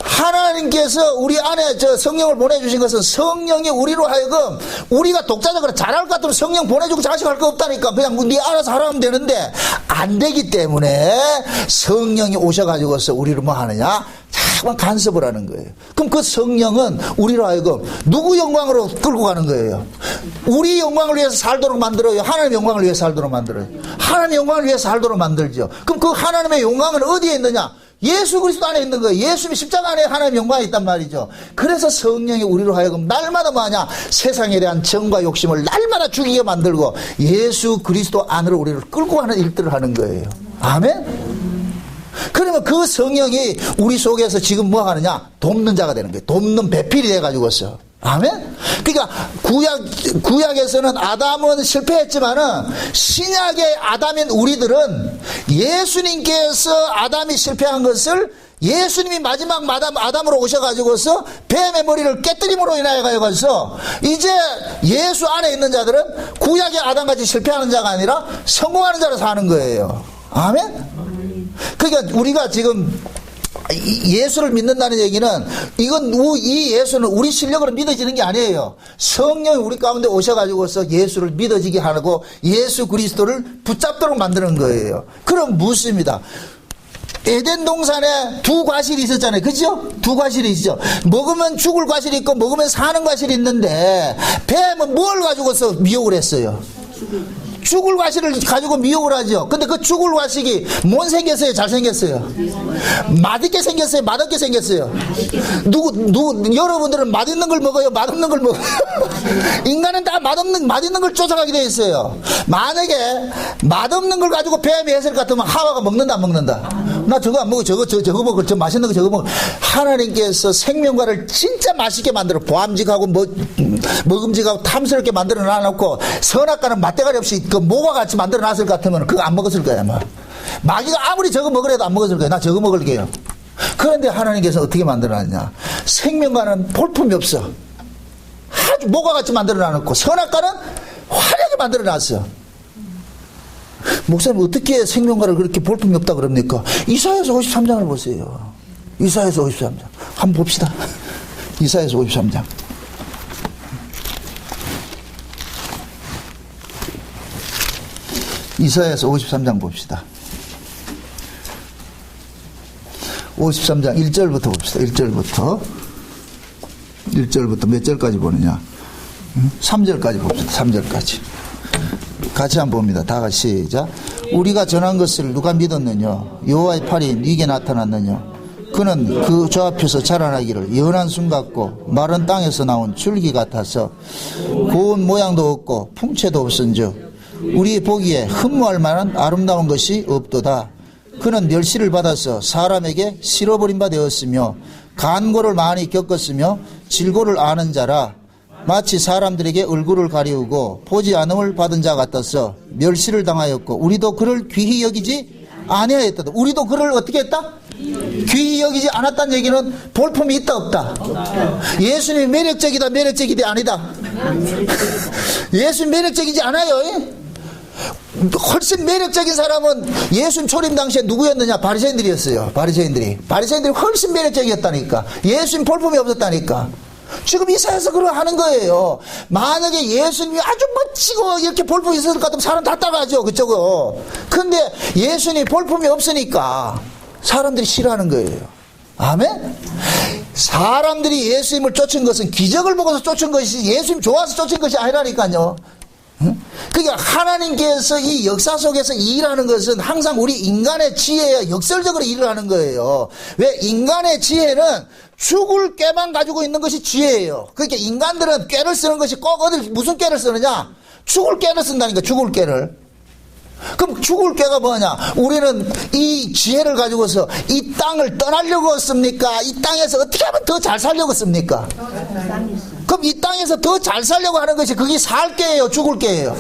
하나님께서 우리 안에 저 성령을 보내주신 것은 성령이 우리로 하여금 우리가 독자적으로 잘할 것 같으면 성령 보내주고 자식할 거 없다니까. 그냥 네 알아서 하라면 되는데 안 되기 때문에 성령이 오셔가지고서 우리를 뭐 하느냐? 자꾸만 간섭을 하는 거예요. 그럼 그 성령은 우리로 하여금 누구 영광으로 끌고 가는 거예요? 우리 영광을 위해서 살도록 만들어요? 하나님의 영광을 위해서 살도록 만들어요? 하나님의 영광을 위해서 살도록 만들죠. 그럼 그 하나님의 영광은 어디에 있느냐? 예수 그리스도 안에 있는 거예요. 예수님이 십자가 안에 하나님의 영광이 있단 말이죠. 그래서 성령이 우리로 하여금 날마다 뭐하냐? 세상에 대한 정과 욕심을 날마다 죽이게 만들고 예수 그리스도 안으로 우리를 끌고 가는 일들을 하는 거예요. 아멘? 그러면 그 성령이 우리 속에서 지금 뭐 하느냐? 돕는 자가 되는 거예요. 돕는 배필이 돼가지고서. 아멘? 그러니까 구약에서는 아담은 실패했지만은 신약의 아담인 우리들은 예수님께서 아담이 실패한 것을 예수님이 마지막 아담으로 오셔가지고서 뱀의 머리를 깨뜨림으로 인하여 가지고서 이제 예수 안에 있는 자들은 구약의 아담같이 실패하는 자가 아니라 성공하는 자로 사는 거예요. 아멘? 그러니까 우리가 지금 예수를 믿는다는 얘기는 이 예수는 우리 실력으로 믿어지는 게 아니에요. 성령이 우리 가운데 오셔가지고서 예수를 믿어지게 하고 예수 그리스도를 붙잡도록 만드는 거예요. 그럼 묻습니다. 에덴 동산에 두 과실이 있었잖아요. 그죠? 두 과실이 있죠. 먹으면 죽을 과실이 있고 먹으면 사는 과실이 있는데 뱀은 뭘 가지고서 미혹을 했어요? 죽을 과실을 가지고 미혹을 하죠. 근데 그 죽을 과실이 뭔 생겼어요? 잘생겼어요? 맛있게 생겼어요? 맛없게 생겼어요? 여러분들은 맛있는 걸 먹어요? 맛없는 걸 먹어요? 인간은 다 맛있는 걸 쫓아가게 되어 있어요. 만약에 맛없는 걸 가지고 뱀이 했을 것 같으면 하와가 먹는다, 안 먹는다? 나 저거 안 먹어. 저거 먹어. 저 맛있는 거 저거 먹어. 하나님께서 생명과를 진짜 맛있게 만들어 보암직하고 먹음직하고 탐스럽게 만들어 놔놓고 선악과는 맛대가리 없이 그 모과 같이 만들어 놨을 것 같으면 그거 안 먹었을 거야 아마. 마귀가 아무리 저거 먹으래도 안 먹었을 거야. 나 저거 먹을게요. 그런데 하나님께서 어떻게 만들어 놨냐? 생명과는 볼품이 없어. 아주 모과 같이 만들어 놔놓고 선악과는 화려하게 만들어 놨어. 목사님 어떻게 생명과를 그렇게 볼품이 없다 그럽니까? 이사야서 53장을 보세요. 이사야서 53장 한번 봅시다. 이사야서 53장 이사야서 53장 봅시다. 53장 1절부터 봅시다. 1절부터. 1절부터 몇 절까지 보느냐? 3절까지 봅시다. 3절까지. 같이 한번 봅니다. 다 같이 시작. 우리가 전한 것을 누가 믿었느냐? 여호와의 팔이 네게 나타났느냐? 그는 그 저 앞에서 자라나기를 연한 순 같고 마른 땅에서 나온 줄기 같아서 고운 모양도 없고 풍채도 없은즉 우리 보기에 흠모할 만한 아름다운 것이 없도다. 그는 멸시를 받아서 사람에게 실어버린 바 되었으며 간고를 많이 겪었으며 질고를 아는 자라. 마치 사람들에게 얼굴을 가리우고 보지 않음을 받은 자 같아서 멸시를 당하였고 우리도 그를 귀히 여기지 아니하였다. 우리도 그를 어떻게 했다? 귀히 여기지 않았다는 얘기는 볼품이 있다 없다? 예수님이 매력적이다 매력적이지 아니다? 예수님 매력적이지 않아요. 훨씬 매력적인 사람은 예수님 초림 당시에 누구였느냐? 바리새인들이었어요. 바리새인들이 훨씬 매력적이었다니까. 예수님 볼품이 없었다니까. 지금 이사야서 그걸 하는 거예요. 만약에 예수님이 아주 멋지고 이렇게 볼품이 있었을 것 같으면 사람 다 따라가죠. 그쪽은. 근데 예수님이 볼품이 없으니까 사람들이 싫어하는 거예요. 아멘? 사람들이 예수님을 쫓은 것은 기적을 보고서 쫓은 것이지 예수님 좋아서 쫓은 것이 아니라니까요. 그러니까 하나님께서 이 역사 속에서 일하는 것은 항상 우리 인간의 지혜에 역설적으로 일을 하는 거예요. 왜? 인간의 지혜는 죽을 꾀만 가지고 있는 것이 지혜예요. 그러니까 인간들은 꾀를 쓰는 것이 꼭 어딜 무슨 꾀를 쓰느냐? 죽을 꾀를 쓴다니까. 죽을 꾀를. 그럼 죽을 꾀가 뭐냐? 우리는 이 지혜를 가지고서 이 땅을 떠나려고 했습니까? 이 땅에서 어떻게 하면 더 잘 살려고 했습니까? 그럼 이 땅에서 더 잘 살려고 하는 것이 그게 살 꾀예요? 죽을 꾀예요?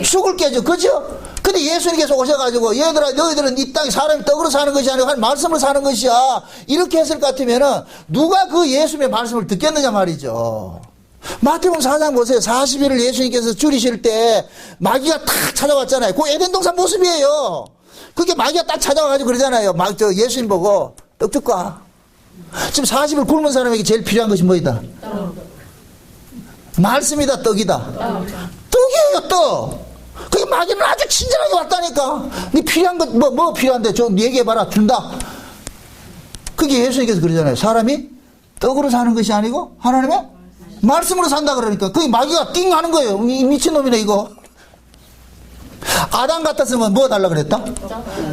죽을 꾀죠. 그죠? 근데 예수님께서 오셔가지고 얘들아 너희들은 이 땅에 사람이 떡으로 사는 것이 아니고 한 말씀을 사는 것이야. 이렇게 했을 것 같으면은 누가 그 예수님의 말씀을 듣겠느냐 말이죠. 마태복음 4장 보세요. 40일을 예수님께서 줄이실 때 마귀가 탁 찾아왔잖아요. 그 에덴 동산 모습이에요. 그게 마귀가 딱 찾아와가지고 그러잖아요. 예수님 보고 떡 줄까? 지금 40일 굶은 사람에게 제일 필요한 것이 뭐이다? 말씀이다 떡이다? 떡이에요 떡. 그게 마귀는 아주 친절하게 왔다니까. 네 필요한 것 뭐 필요한데 좀 얘기해봐라 준다. 그게 예수님께서 그러잖아요. 사람이 떡으로 사는 것이 아니고 하나님의 말씀으로 산다 그러니까. 그게 마귀가 띵 하는 거예요. 이 미친놈이네 이거. 아담 같았으면 뭐 달라 그랬다?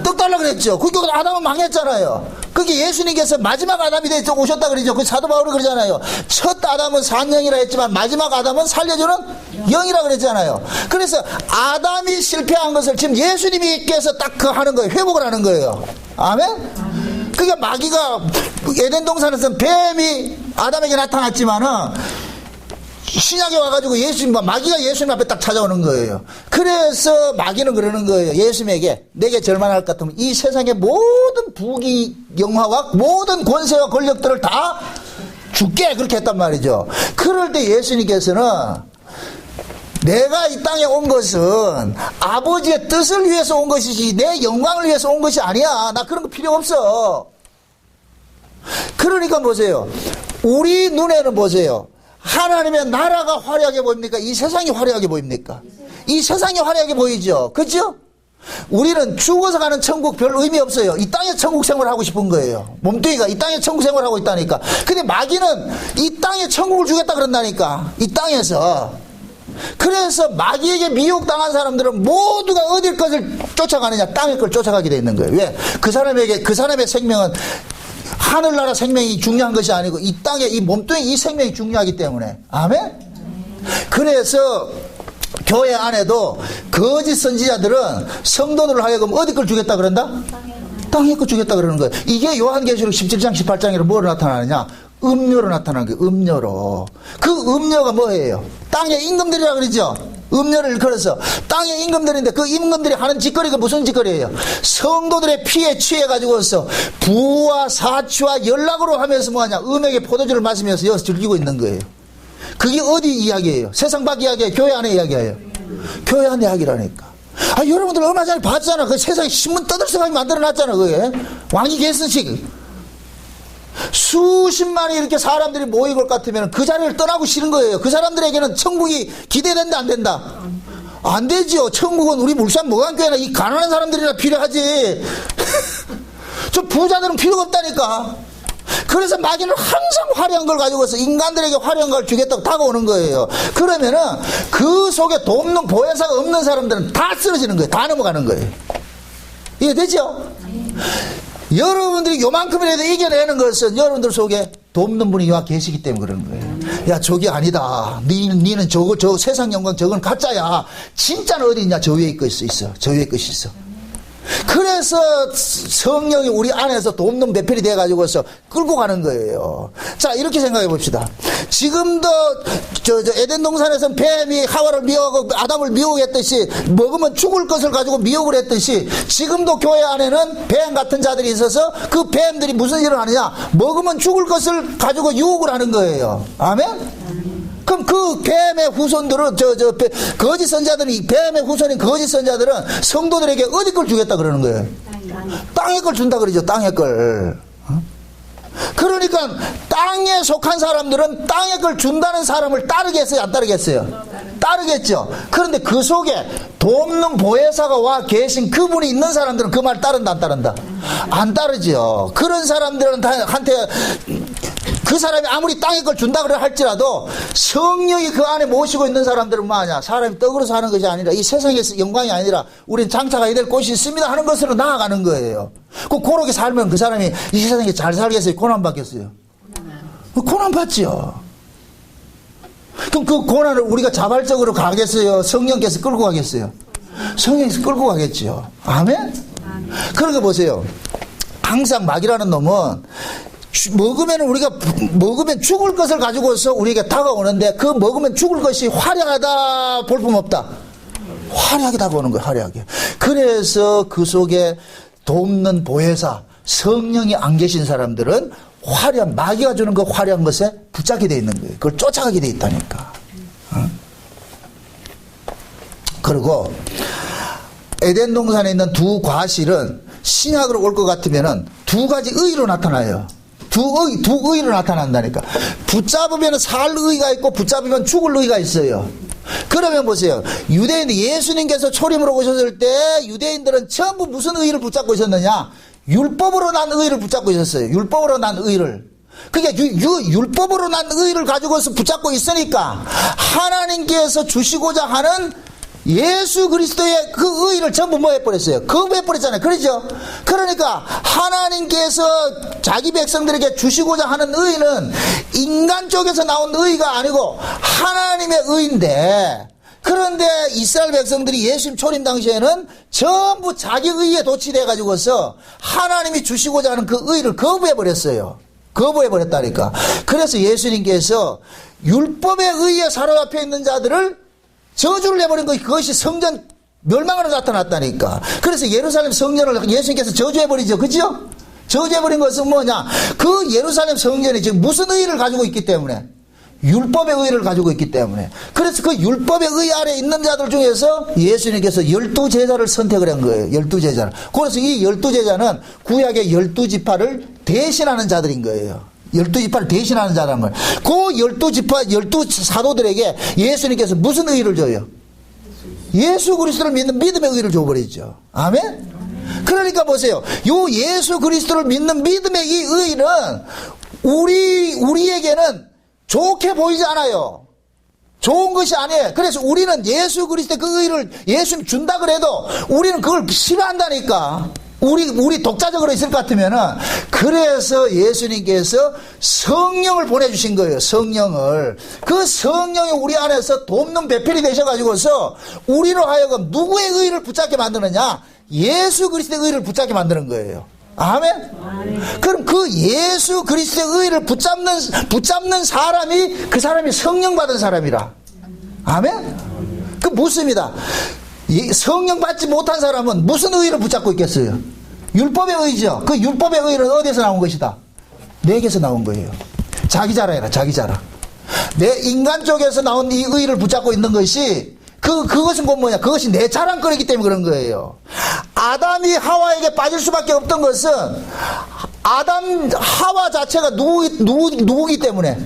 떡 달라 그랬죠. 그러니까 아담은 망했잖아요. 그게 예수님께서 마지막 아담이 돼서 오셨다 그러죠. 그 사도 바울이 그러잖아요. 첫 아담은 산영이라 했지만 마지막 아담은 살려주는 영이라 그랬잖아요. 그래서 아담이 실패한 것을 지금 예수님께서 딱 그 하는 거예요. 회복을 하는 거예요. 아멘? 그러니까 마귀가 에덴 동산에서는 뱀이 아담에게 나타났지만은 신약에 와가지고 마귀가 예수님 앞에 딱 찾아오는 거예요. 그래서 마귀는 그러는 거예요. 예수님에게 내게 절만할 것 같으면 이 세상의 모든 부귀 영화와 모든 권세와 권력들을 다 줄게 그렇게 했단 말이죠. 그럴 때 예수님께서는 내가 이 땅에 온 것은 아버지의 뜻을 위해서 온 것이지 내 영광을 위해서 온 것이 아니야. 나 그런 거 필요 없어. 그러니까 보세요. 우리 눈에는 보세요. 하나님의 나라가 화려하게 보입니까? 이 세상이 화려하게 보입니까? 이 세상이 화려하게 보이죠. 그죠? 우리는 죽어서 가는 천국 별 의미 없어요. 이 땅에 천국 생활하고 싶은 거예요. 몸뚱이가 이 땅에 천국 생활하고 있다니까. 근데 마귀는 이 땅에 천국을 주겠다 그런다니까. 이 땅에서. 그래서 마귀에게 미혹당한 사람들은 모두가 어딜 것을 쫓아가느냐? 땅의 걸 쫓아가게 돼 있는 거예요. 왜? 그 사람의 생명은 하늘나라 생명이 중요한 것이 아니고 이 땅의 이 몸뚱이 이 생명이 중요하기 때문에. 아멘? 그래서 교회 안에도 거짓 선지자들은 성도들을 하여금 어디 걸 주겠다 그런다? 땅의 걸 주겠다 그러는 거예요. 이게 요한계시록 17장 18장에는 뭐로 나타나느냐? 음료로 나타나는 거예요. 음료로. 그 음료가 뭐예요? 땅의 임금들이라 그러죠. 음료를 일컬어서 땅의 임금들인데 그 임금들이 하는 짓거리가 무슨 짓거리예요? 성도들의 피에 취해가지고서 부와 사치와 연락으로 하면서 뭐하냐? 음에게 포도주를 마시면서 여기서 즐기고 있는 거예요. 그게 어디 이야기예요? 세상 밖 이야기예요? 교회 안에 이야기예요? 교회 안에 이야기라니까. 여러분들 얼마 전에 봤잖아. 그 세상에 신문 떠들썩하게 만들어놨잖아. 그게 왕이 계승식 수십만이 이렇게 사람들이 모일 것 같으면 그 자리를 떠나고 싫은 거예요. 그 사람들에게는 천국이 기대된다 안 된다? 안 되지요. 천국은 우리 물산 무관교회나 이 가난한 사람들이나 필요하지. 저 부자들은 필요가 없다니까. 그래서 마귀는 항상 화려한 걸 가지고서 인간들에게 화려한 걸 주겠다고 다가오는 거예요. 그러면은 그 속에 돕는 보혜사가 없는 사람들은 다 쓰러지는 거예요. 다 넘어가는 거예요. 이해되죠? 여러분들이 요만큼이라도 이겨내는 것은 여러분들 속에 돕는 분이 와 계시기 때문에 그러는 거예요. 야, 저게 아니다. 니는 저 세상 영광 저건 가짜야. 진짜는 어디 있냐? 저 위에 것이 있어. 저 위에 것이 있어. 그래서 성령이 우리 안에서 돕는 배필이 돼가지고서 끌고 가는 거예요. 자, 이렇게 생각해 봅시다. 지금도 에덴 동산에서는 뱀이 하와를 미워하고 아담을 미워했듯이 먹으면 죽을 것을 가지고 미혹을 했듯이 지금도 교회 안에는 뱀 같은 자들이 있어서 그 뱀들이 무슨 일을 하느냐? 먹으면 죽을 것을 가지고 유혹을 하는 거예요. 아멘? 그럼 그 뱀의 후손들은 거짓 선자들이 뱀의 후손인 거짓 선자들은 성도들에게 어디 걸 주겠다 그러는 거예요. 땅의 걸 준다 그러죠. 땅의 걸. 그러니까 땅에 속한 사람들은 땅의 걸 준다는 사람을 따르겠어요? 안 따르겠어요? 따르겠죠. 그런데 그 속에 돕는 보혜사가 와 계신 그분이 있는 사람들은 그 말 따른다 안 따른다? 안 따르죠. 그런 사람들한테 그 사람이 아무리 땅의 걸 준다 그래 할지라도 성령이 그 안에 모시고 있는 사람들은 뭐하냐? 사람이 떡으로 사는 것이 아니라 이 세상에서 영광이 아니라 우린 장차가야 될 곳이 있습니다 하는 것으로 나아가는 거예요. 그렇게 살면 그 사람이 이 세상에 잘 살겠어요? 고난 받겠어요? 고난 받죠. 그럼 그 고난을 우리가 자발적으로 가겠어요? 성령께서 끌고 가겠어요? 성령께서 끌고 가겠죠. 아멘? 그러니까 보세요. 항상 마귀라는 놈은 먹으면 죽을 것을 가지고서 우리에게 다가오는데 그 먹으면 죽을 것이 화려하다 볼품없다. 화려하게 다가오는 거예요. 화려하게. 그래서 그 속에 돕는 보혜사 성령이 안 계신 사람들은 화려한 마귀가 주는 그 화려한 것에 붙잡게 돼 있는 거예요. 그걸 쫓아가게 돼 있다니까. 그리고 에덴 동산에 있는 두 과실은 신약으로 올 것 같으면은 두 가지 의로 나타나요. 두 의로 나타난다니까. 붙잡으면 살 의가 있고 붙잡으면 죽을 의가 있어요. 그러면 보세요. 유대인들 예수님께서 초림으로 오셨을 때 유대인들은 전부 무슨 의를 붙잡고 있었느냐? 율법으로 난 의를 붙잡고 있었어요. 율법으로 난 의를. 그러니까 율법으로 난 의를 가지고서 붙잡고 있으니까 하나님께서 주시고자 하는 예수 그리스도의 그 의를 전부 뭐 해버렸어요? 거부해버렸잖아요. 그렇죠? 그러니까 하나님께서 자기 백성들에게 주시고자 하는 의는 인간 쪽에서 나온 의가 아니고 하나님의 의인데, 그런데 이스라엘 백성들이 예수님 초림 당시에는 전부 자기 의에 도취돼 가지고서 하나님이 주시고자 하는 그 의를 거부해버렸어요. 거부해버렸다니까. 그래서 예수님께서 율법의 의에 사로잡혀 있는 자들을 저주를 내버린 것이 그것이 성전 멸망으로 나타났다니까. 그래서 예루살렘 성전을 예수님께서 저주해버리죠. 그죠? 저주해버린 것은 뭐냐? 그 예루살렘 성전이 지금 무슨 의의를 가지고 있기 때문에? 율법의 의의를 가지고 있기 때문에. 그래서 그 율법의 의의 아래 있는 자들 중에서 예수님께서 12제자를 선택을 한 거예요. 12제자를. 그래서 이 12제자는 구약의 12지파를 대신하는 자들인 거예요. 12지파를 대신하는 자라는 거예요. 그 12지파, 12사도들에게 예수님께서 무슨 의의를 줘요? 예수 그리스도를 믿는 믿음의 의의를 줘버리죠. 아멘? 그러니까 보세요. 요 예수 그리스도를 믿는 믿음의 이 의의는 우리에게는 좋게 보이지 않아요. 좋은 것이 아니에요. 그래서 우리는 예수 그리스도의 그 의의를 예수님 준다 그래도 우리는 그걸 싫어한다니까. 우리 독자적으로 있을 것 같으면은. 그래서 예수님께서 성령을 보내주신 거예요. 성령을. 그 성령이 우리 안에서 돕는 배필이 되셔가지고서 우리로 하여금 누구의 의의를 붙잡게 만드느냐? 예수 그리스도의 의의를 붙잡게 만드는 거예요. 아멘? 그럼 그 예수 그리스도의 의의를 붙잡는 사람이 그 사람이 성령 받은 사람이라. 아멘? 그 묻습니다. 성령 받지 못한 사람은 무슨 의의를 붙잡고 있겠어요? 율법의 의의죠. 그 율법의 의의는 어디에서 나온 것이다? 내게서 나온 거예요. 자기 자랑이라, 자기 자랑. 내 인간 쪽에서 나온 이 의의를 붙잡고 있는 것이 그것은 곧 뭐냐? 그것이 내 자랑거리이기 때문에 그런 거예요. 아담이 하와에게 빠질 수밖에 없던 것은 하와 자체가 누구기 때문에?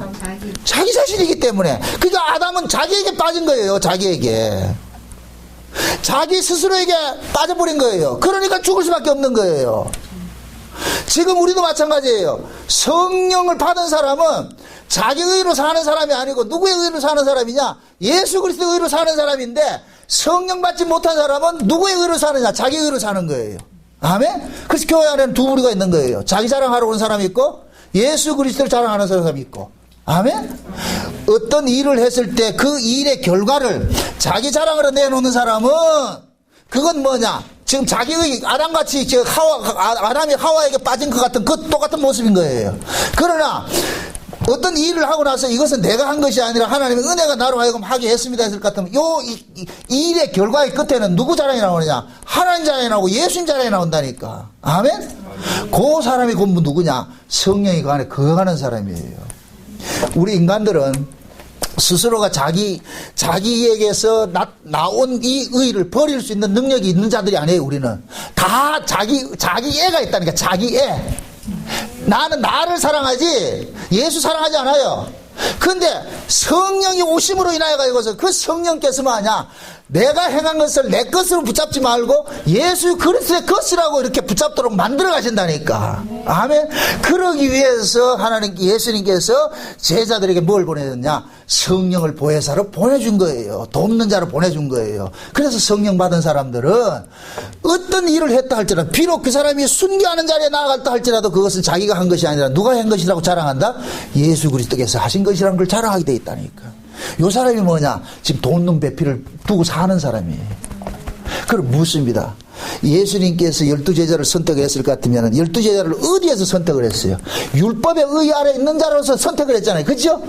자기 자신이기 때문에. 그러니까 아담은 자기에게 빠진 거예요. 자기에게. 자기 스스로에게 빠져버린 거예요. 그러니까 죽을 수밖에 없는 거예요. 지금 우리도 마찬가지예요. 성령을 받은 사람은 자기 의로 사는 사람이 아니고 누구의 의로 사는 사람이냐? 예수 그리스도의 의로 사는 사람인데, 성령 받지 못한 사람은 누구의 의로 사느냐? 자기 의로 사는 거예요. 아멘? 그래서 교회 안에는 두 부류가 있는 거예요. 자기 자랑하러 온 사람이 있고 예수 그리스도를 자랑하는 사람이 있고. 아멘? 어떤 일을 했을 때 그 일의 결과를 자기 자랑으로 내놓는 사람은 그건 뭐냐? 지금 자기의 아담같이 아담이 하와에게 빠진 것 같은 그 똑같은 모습인 거예요. 그러나 어떤 일을 하고 나서 이것은 내가 한 것이 아니라 하나님의 은혜가 나로 하여금 하게 했습니다 했을 것 같으면 이 일의 결과의 끝에는 누구 자랑이 나오느냐? 하나님 자랑이 나오고 예수님 자랑이 나온다니까. 아멘? 그 사람이 곧 누구냐? 성령이 그 안에 거하는 사람이에요. 우리 인간들은 스스로가 자기에게서 나온 이 의를 버릴 수 있는 능력이 있는 자들이 아니에요. 우리는 다 자기 애가 있다니까. 자기 애. 나는 나를 사랑하지 예수 사랑하지 않아요. 근데 성령이 오심으로 인하여 가지고서 그 성령께서 뭐하냐? 내가 행한 것을 내 것으로 붙잡지 말고 예수 그리스도의 것이라고 이렇게 붙잡도록 만들어 가신다니까. 아멘. 그러기 위해서 예수님께서 제자들에게 뭘 보내줬냐? 성령을 보혜사로 보내준 거예요. 돕는 자로 보내준 거예요. 그래서 성령 받은 사람들은 어떤 일을 했다 할지라도, 비록 그 사람이 순교하는 자리에 나아갔다 할지라도 그것은 자기가 한 것이 아니라 누가 한 것이라고 자랑한다? 예수 그리스도께서 하신 것이라는 걸 자랑하게 돼 있다니까. 요 사람이 뭐냐? 지금 돈 눈 배피를 두고 사는 사람이에요. 그럼 묻습니다. 예수님께서 12제자를 선택했을 것 같으면 12제자를 어디에서 선택을 했어요? 율법의 의 아래 있는 자로서 선택을 했잖아요. 그죠?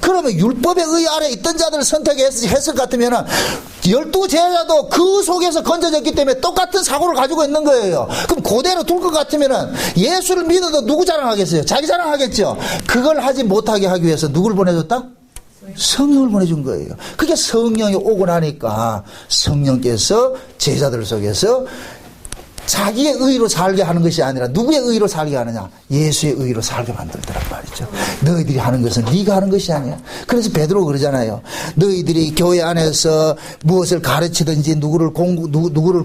그러면 율법의 의 아래 있던 자들을 선택했을 것 같으면 12제자도 그 속에서 건져졌기 때문에 똑같은 사고를 가지고 있는 거예요. 그럼 그대로 둘 것 같으면 예수를 믿어도 누구 자랑하겠어요? 자기 자랑하겠죠. 그걸 하지 못하게 하기 위해서 누굴 보내줬다? 성령을 보내준 거예요. 그게 성령이 오고 나니까 성령께서 제자들 속에서 자기의 의로 살게 하는 것이 아니라 누구의 의로 살게 하느냐? 예수의 의로 살게 만들더란 말이죠. 너희들이 하는 것은 네가 하는 것이 아니야. 그래서 베드로가 그러잖아요. 너희들이 교회 안에서 무엇을 가르치든지 누구를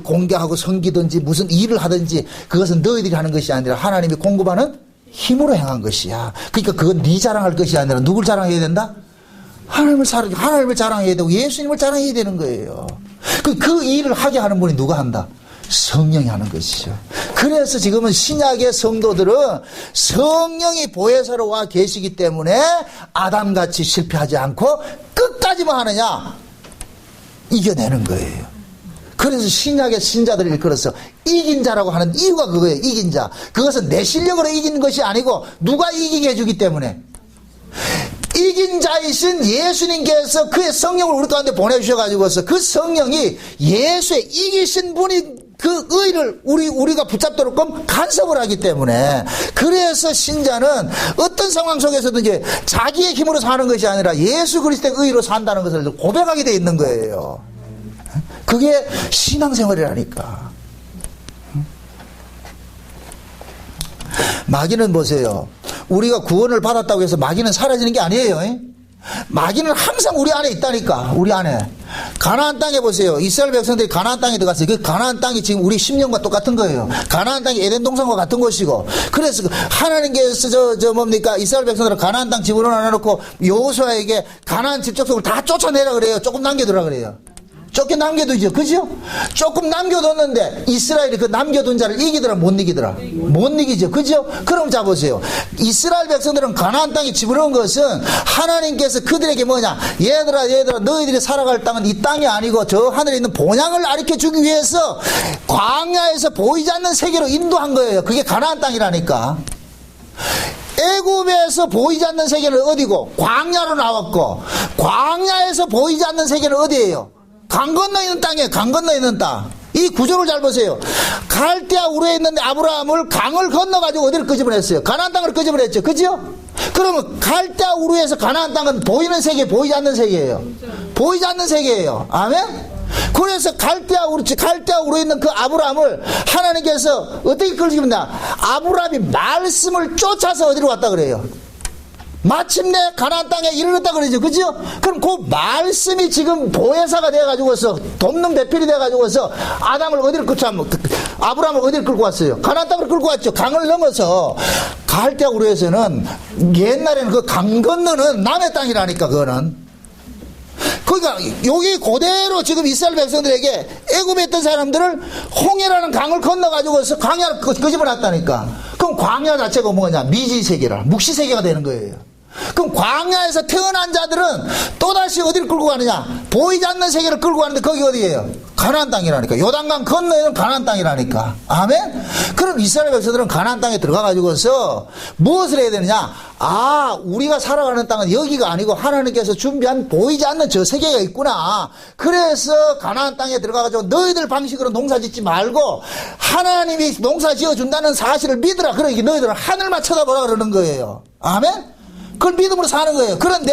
공개하고 섬기든지 무슨 일을 하든지 그것은 너희들이 하는 것이 아니라 하나님이 공급하는 힘으로 행한 것이야. 그러니까 그건 네 자랑할 것이 아니라 누굴 자랑해야 된다? 하나님을 자랑해야 되고 예수님을 자랑해야 되는 거예요. 그 일을 하게 하는 분이 누가 한다? 성령이 하는 것이죠. 그래서 지금은 신약의 성도들은 성령이 보혜사로 와 계시기 때문에 아담같이 실패하지 않고 끝까지만 하느냐? 이겨내는 거예요. 그래서 신약의 신자들을 일컬어서 이긴 자라고 하는 이유가 그거예요. 이긴 자. 그것은 내 실력으로 이기는 것이 아니고 누가 이기게 해주기 때문에. 이긴 자이신 예수님께서 그의 성령을 우리 가운데 보내주셔가지고서 그 성령이 예수의 이기신 분이 그 의를 우리가 붙잡도록 간섭을 하기 때문에, 그래서 신자는 어떤 상황 속에서든지 자기의 힘으로 사는 것이 아니라 예수 그리스도의 의로 산다는 것을 고백하게 되어 있는 거예요. 그게 신앙생활이라니까. 마귀는 보세요. 우리가 구원을 받았다고 해서 마귀는 사라지는 게 아니에요. 마귀는 항상 우리 안에 있다니까. 우리 안에. 가나안 땅에 보세요. 이스라엘 백성들이 가나안 땅에 들어갔어요. 그 가나안 땅이 지금 우리 10년과 똑같은 거예요. 가나안 땅이 에덴 동산과 같은 곳이고. 그래서 하나님께서 뭡니까? 이스라엘 백성들을 가나안 땅 집으로 나눠놓고 여호수아에게 가나안 집족속을 다 쫓아내라 그래요. 조금 남겨두라 그래요. 조금 남겨두죠. 그죠? 조금 남겨뒀는데 이스라엘이 그 남겨둔 자를 이기더라 못 이기더라? 못 이기죠. 그죠? 그럼 자 보세요. 이스라엘 백성들은 가나안 땅에 집어넣은 것은 하나님께서 그들에게 뭐냐? 얘들아 너희들이 살아갈 땅은 이 땅이 아니고 저 하늘에 있는 본향을 가르쳐 주기 위해서 광야에서 보이지 않는 세계로 인도한 거예요. 그게 가나안 땅이라니까. 애굽에서 보이지 않는 세계는 어디고? 광야로 나왔고, 광야에서 보이지 않는 세계는 어디예요? 강 건너 있는 땅이에요. 강 건너 있는 땅. 이 구조를 잘 보세요. 갈대아 우르에 있는 아브라함을 강을 건너가지고 어디를 끄집어냈어요? 가나안 땅을 끄집어냈죠. 그죠? 그러면 갈대아 우르에서 가나안 땅은 보이는 세계, 보이지 않는 세계예요. 보이지 않는 세계예요. 아멘? 그래서 갈대아 우르에 있는 그 아브라함을 하나님께서 어떻게 끌어주겠냐? 아브라함이 말씀을 쫓아서 어디로 왔다 그래요? 마침내 가나안 땅에 이르렀다 그러죠. 그죠? 그럼 그 말씀이 지금 보혜사가 돼가지고서 돕는 배필이 돼가지고서 아담을 어디를 아브라함을 어디를 끌고 왔어요? 가나안 땅으로 끌고 왔죠. 강을 넘어서 갈대아 우르에서는 옛날에는 그 강 건너는 남의 땅이라니까 그거는. 그러니까 여기 그대로 지금 이스라엘 백성들에게 애굽에 있던 사람들을 홍해라는 강을 건너가지고서 광야를 끄집어놨다니까. 그럼 광야 자체가 뭐냐? 미지세계라 묵시세계가 되는 거예요. 그럼 광야에서 태어난 자들은 또다시 어디를 끌고 가느냐? 보이지 않는 세계를 끌고 가는데 거기 어디예요? 가나안 땅이라니까. 요단강 건너에는 가나안 땅이라니까. 아멘? 그럼 이스라엘 백성들은 가나안 땅에 들어가가지고서 무엇을 해야 되느냐? 아, 우리가 살아가는 땅은 여기가 아니고 하나님께서 준비한 보이지 않는 저 세계가 있구나. 그래서 가나안 땅에 들어가가지고 너희들 방식으로 농사 짓지 말고 하나님이 농사 지어준다는 사실을 믿으라. 그러니까 너희들은 하늘만 쳐다보라 그러는 거예요. 아멘? 그걸 믿음으로 사는 거예요. 그런데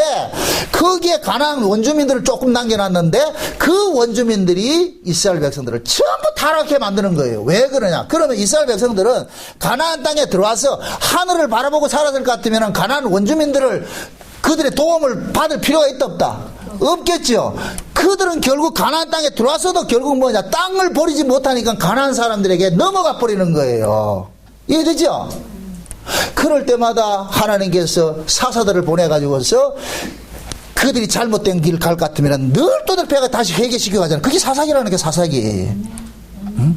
거기에 가나안 원주민들을 조금 남겨놨는데 그 원주민들이 이스라엘 백성들을 전부 타락하게 만드는 거예요. 왜 그러냐? 그러면 이스라엘 백성들은 가나안 땅에 들어와서 하늘을 바라보고 살아야 될 것 같으면 가나안 원주민들을 그들의 도움을 받을 필요가 있다 없다? 없겠죠. 그들은 결국 가나안 땅에 들어와서도 결국 뭐냐? 땅을 버리지 못하니까 가나안 사람들에게 넘어가 버리는 거예요. 이해되죠? 그럴 때마다 하나님께서 사사들을 보내가지고서 그들이 잘못된 길을 갈 것 같으면 늘 또들배가 다시 회개시키고 가잖아요. 그게 사사기라는 게 사사기. 응?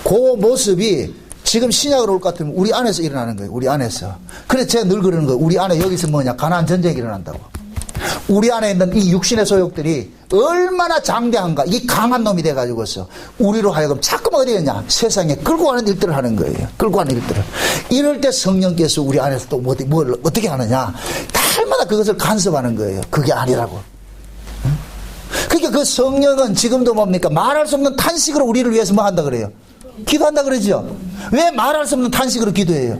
그 모습이 지금 신약으로 올 것 같으면 우리 안에서 일어나는 거예요. 우리 안에서. 그래서 제가 늘 그러는 거예요. 우리 안에 여기서 뭐냐? 가나안 전쟁이 일어난다고. 우리 안에 있는 이 육신의 소욕들이 얼마나 장대한가. 이 강한 놈이 돼가지고서 우리로 하여금 자꾸 어디였냐? 세상에 끌고 가는 일들을 하는 거예요. 끌고 가는 일들을. 이럴 때 성령께서 우리 안에서 또 뭘 어떻게 하느냐? 날마다 그것을 간섭하는 거예요. 그게 아니라고. 응? 그러니까 그 성령은 지금도 뭡니까? 말할 수 없는 탄식으로 우리를 위해서 뭐 한다 그래요? 기도한다 그러죠? 왜 말할 수 없는 탄식으로 기도해요?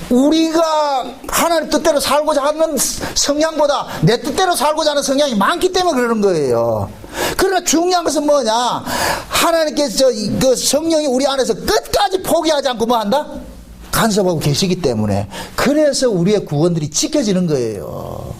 우리가 하나님 뜻대로 살고자 하는 성향보다 내 뜻대로 살고자 하는 성향이 많기 때문에 그러는 거예요. 그러나 중요한 것은 뭐냐? 하나님께서 그 성령이 우리 안에서 끝까지 포기하지 않고 뭐 한다? 간섭하고 계시기 때문에. 그래서 우리의 구원들이 지켜지는 거예요.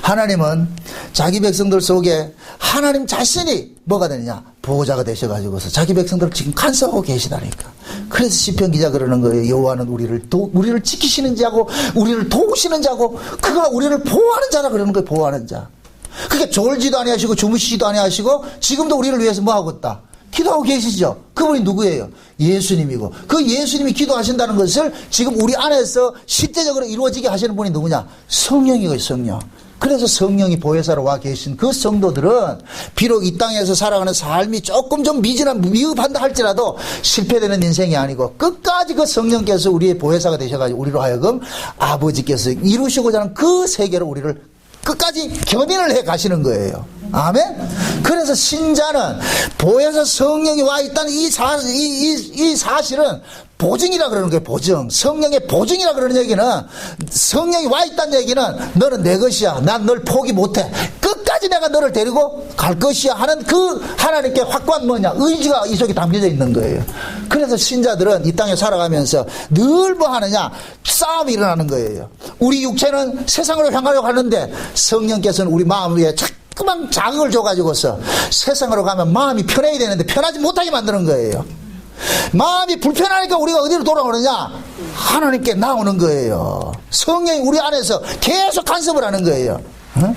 하나님은 자기 백성들 속에 하나님 자신이 뭐가 되느냐? 보호자가 되셔가지고서 자기 백성들을 지금 간섭하고 계시다니까. 그래서 시편 기자 그러는 거예요. 여호와는 우리를 지키시는 자고 우리를 도우시는 자고 그가 우리를 보호하는 자라 그러는 거예요. 보호하는 자. 그러니까 졸지도 아니하시고 주무시지도 아니하시고 지금도 우리를 위해서 뭐 하고 있다? 기도하고 계시죠. 그분이 누구예요? 예수님이고 그 예수님이 기도하신다는 것을 지금 우리 안에서 실제적으로 이루어지게 하시는 분이 누구냐? 성령이고요. 성령. 그래서 성령이 보혜사로 와 계신 그 성도들은 비록 이 땅에서 살아가는 삶이 조금 좀 미흡한다 할지라도 실패되는 인생이 아니고 끝까지 그 성령께서 우리의 보혜사가 되셔가지고 우리로 하여금 아버지께서 이루시고자 하는 그 세계로 우리를 끝까지 견인을 해 가시는 거예요. 아멘? 그래서 신자는 보혜사 성령이 와 있다는 이 사실은 보증이라 그러는 거예요. 보증. 성령의 보증이라 그러는 얘기는 성령이 와 있다는 얘기는 너는 내 것이야. 난 널 포기 못해. 끝까지 내가 너를 데리고 갈 것이야 하는 그 하나님께 확고한 뭐냐? 의지가 이 속에 담겨져 있는 거예요. 그래서 신자들은 이 땅에 살아가면서 늘 뭐 하느냐? 싸움이 일어나는 거예요. 우리 육체는 세상으로 향하려고 하는데 성령께서는 우리 마음 위에 자꾸만 자극을 줘가지고서 세상으로 가면 마음이 편해야 되는데 편하지 못하게 만드는 거예요. 마음이 불편하니까 우리가 어디로 돌아오느냐? 하나님께 나오는 거예요. 성령이 우리 안에서 계속 간섭을 하는 거예요. 응?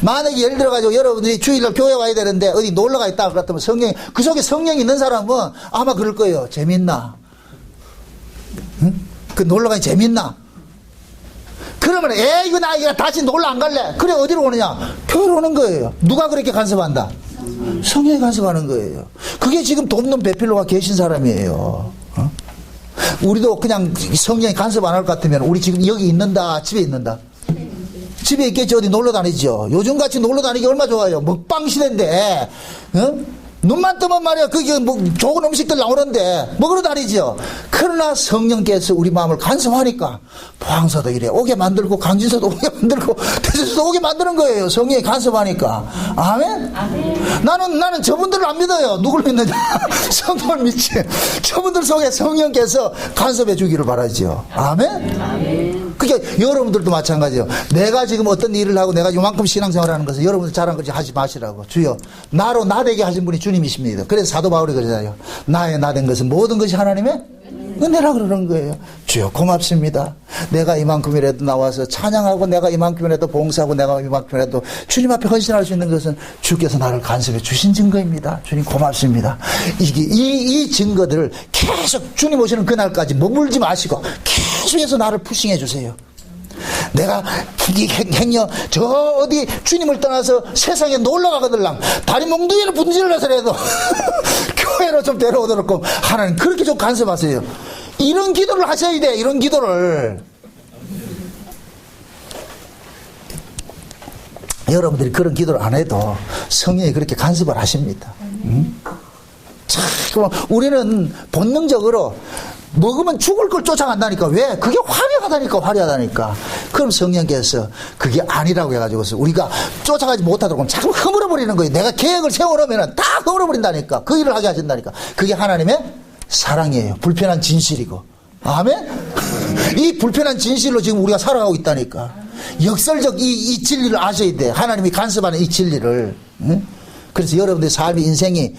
만약에 예를 들어가지고 여러분들이 주일날 교회 와야 되는데 어디 놀러가 있다 그랬다면 성령이 그 속에 성령이 있는 사람은 아마 그럴 거예요. 재밌나? 응? 그 놀러가니 재밌나? 그러면 이거 나 이거 다시 놀러 안 갈래. 그래 어디로 오느냐? 교회로 오는 거예요. 누가 그렇게 간섭한다? 성령이 간섭하는 거예요. 그게 지금 돕는 배필로가 계신 사람이에요. 어? 우리도 그냥 성령이 간섭 안 할 것 같으면 우리 지금 여기 있는다? 집에 있는다? 집에 있겠지. 어디 놀러 다니죠. 요즘같이 놀러 다니기 얼마 좋아요. 먹방 시대인데 어? 눈만 뜨면 말이야 그게 뭐 좋은 음식들 나오는데 먹으러 다니죠. 그러나 성령께서 우리 마음을 간섭하니까 보항사도 이래 오게 만들고 강진서도 오게 만들고 대제수도 오게 만드는 거예요. 성령이 간섭하니까. 아멘? 아멘. 나는 저분들을 안 믿어요. 누굴 믿느냐? 성령을 믿지. 저분들 속에 성령께서 간섭해 주기를 바라죠. 아멘? 아멘. 그게 여러분들도 마찬가지예요. 내가 지금 어떤 일을 하고 내가 요만큼 신앙생활하는 것을 여러분들 잘한 것이 하지 마시라고. 주여 나로 나되게 하신 분이 주님이십니다. 그래서 사도 바울이 그러잖아요. 나의 나된 것은 모든 것이 하나님의 은혜라 그러는 거예요. 주여 고맙습니다. 내가 이만큼이라도 나와서 찬양하고 내가 이만큼이라도 봉사하고 내가 이만큼이라도 주님 앞에 헌신할 수 있는 것은 주께서 나를 간섭해 주신 증거입니다. 주님 고맙습니다. 이 증거들을 계속 주님 오시는 그날까지 머물지 마시고 계속해서 나를 푸싱해 주세요. 내가 행여 저 어디 주님을 떠나서 세상에 놀러 가거들랑 다리 몽둥이를 분질을 해서라도 교회로 좀 데려오도록 하나님 그렇게 좀 간섭하세요. 이런 기도를 하셔야 돼. 이런 기도를 여러분들이 그런 기도를 안 해도 성령이 그렇게 간섭을 하십니다. 참 우리는 본능적으로 먹으면 죽을 걸 쫓아간다니까. 왜? 그게 화려하다니까. 그럼 성령께서 그게 아니라고 해가지고서 우리가 쫓아가지 못하도록 자꾸 허물어버리는 거예요. 내가 계획을 세워놓으면 다 허물어버린다니까. 그 일을 하게 하신다니까. 그게 하나님의 사랑이에요. 불편한 진실이고. 아멘? 이 불편한 진실로 지금 우리가 살아가고 있다니까. 역설적 이 진리를 아셔야 돼. 하나님이 간섭하는 이 진리를. 응? 그래서 여러분들의 삶의 인생이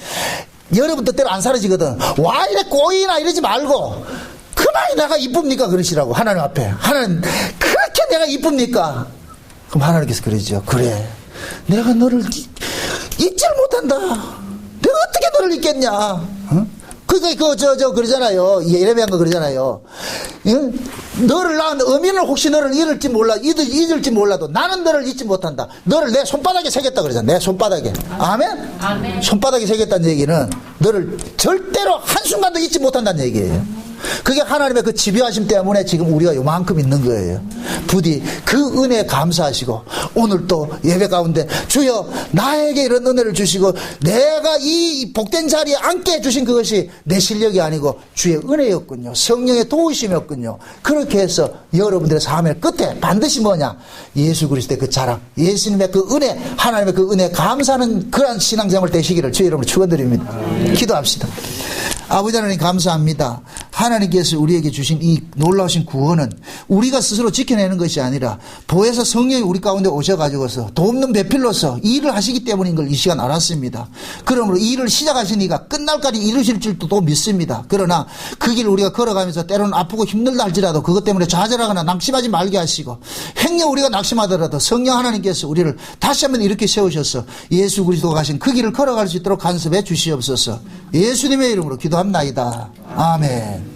여러분 뜻대로 안 사라지거든. 와 이래 꼬이나 이러지 말고 그만이 내가 이쁩니까 그러시라고. 하나님 앞에. 하나님 그렇게 내가 이쁩니까? 그럼 하나님께서 그러죠. 그래 내가 너를 잊질 못한다. 내가 어떻게 너를 잊겠냐. 응? 그러잖아요. 예레미야가 그러잖아요. 응? 너를 낳은 어미는 혹시 너를 잊을지 몰라도 나는 너를 잊지 못한다. 너를 내 손바닥에 새겼다 그러잖아. 내 손바닥에. 아멘? 아멘. 손바닥에 새겼다는 얘기는 너를 절대로 한순간도 잊지 못한다는 얘기예요. 그게 하나님의 그 집요하심 때문에 지금 우리가 요만큼 있는 거예요. 부디 그 은혜에 감사하시고 오늘 또 예배 가운데 주여 나에게 이런 은혜를 주시고 내가 이 복된 자리에 앉게 해주신 그것이 내 실력이 아니고 주의 은혜였군요. 성령의 도우심이었군요. 그렇게 해서 여러분들의 삶의 끝에 반드시 뭐냐? 예수 그리스도의 그 자랑, 예수님의 그 은혜, 하나님의 그 은혜에 감사하는 그러한 신앙생활 되시기를 주의 이름으로 축원드립니다. 기도합시다. 아버지 하나님 감사합니다. 하나님께서 우리에게 주신 이 놀라우신 구원은 우리가 스스로 지켜내는 것이 아니라 보혜사 성령이 우리 가운데 오셔가지고서 돕는 배필로서 일을 하시기 때문인 걸 이 시간 알았습니다. 그러므로 이 일을 시작하신 이가 끝날까지 이루실 줄도 또 믿습니다. 그러나 그 길을 우리가 걸어가면서 때로는 아프고 힘들다 할지라도 그것 때문에 좌절하거나 낙심하지 말게 하시고 행여 우리가 낙심하더라도 성령 하나님께서 우리를 다시 한번 이렇게 세우셔서 예수 그리스도가 가신 그 길을 걸어갈 수 있도록 간섭해 주시옵소서. 예수님의 이름으로 기도합나이다. 아멘.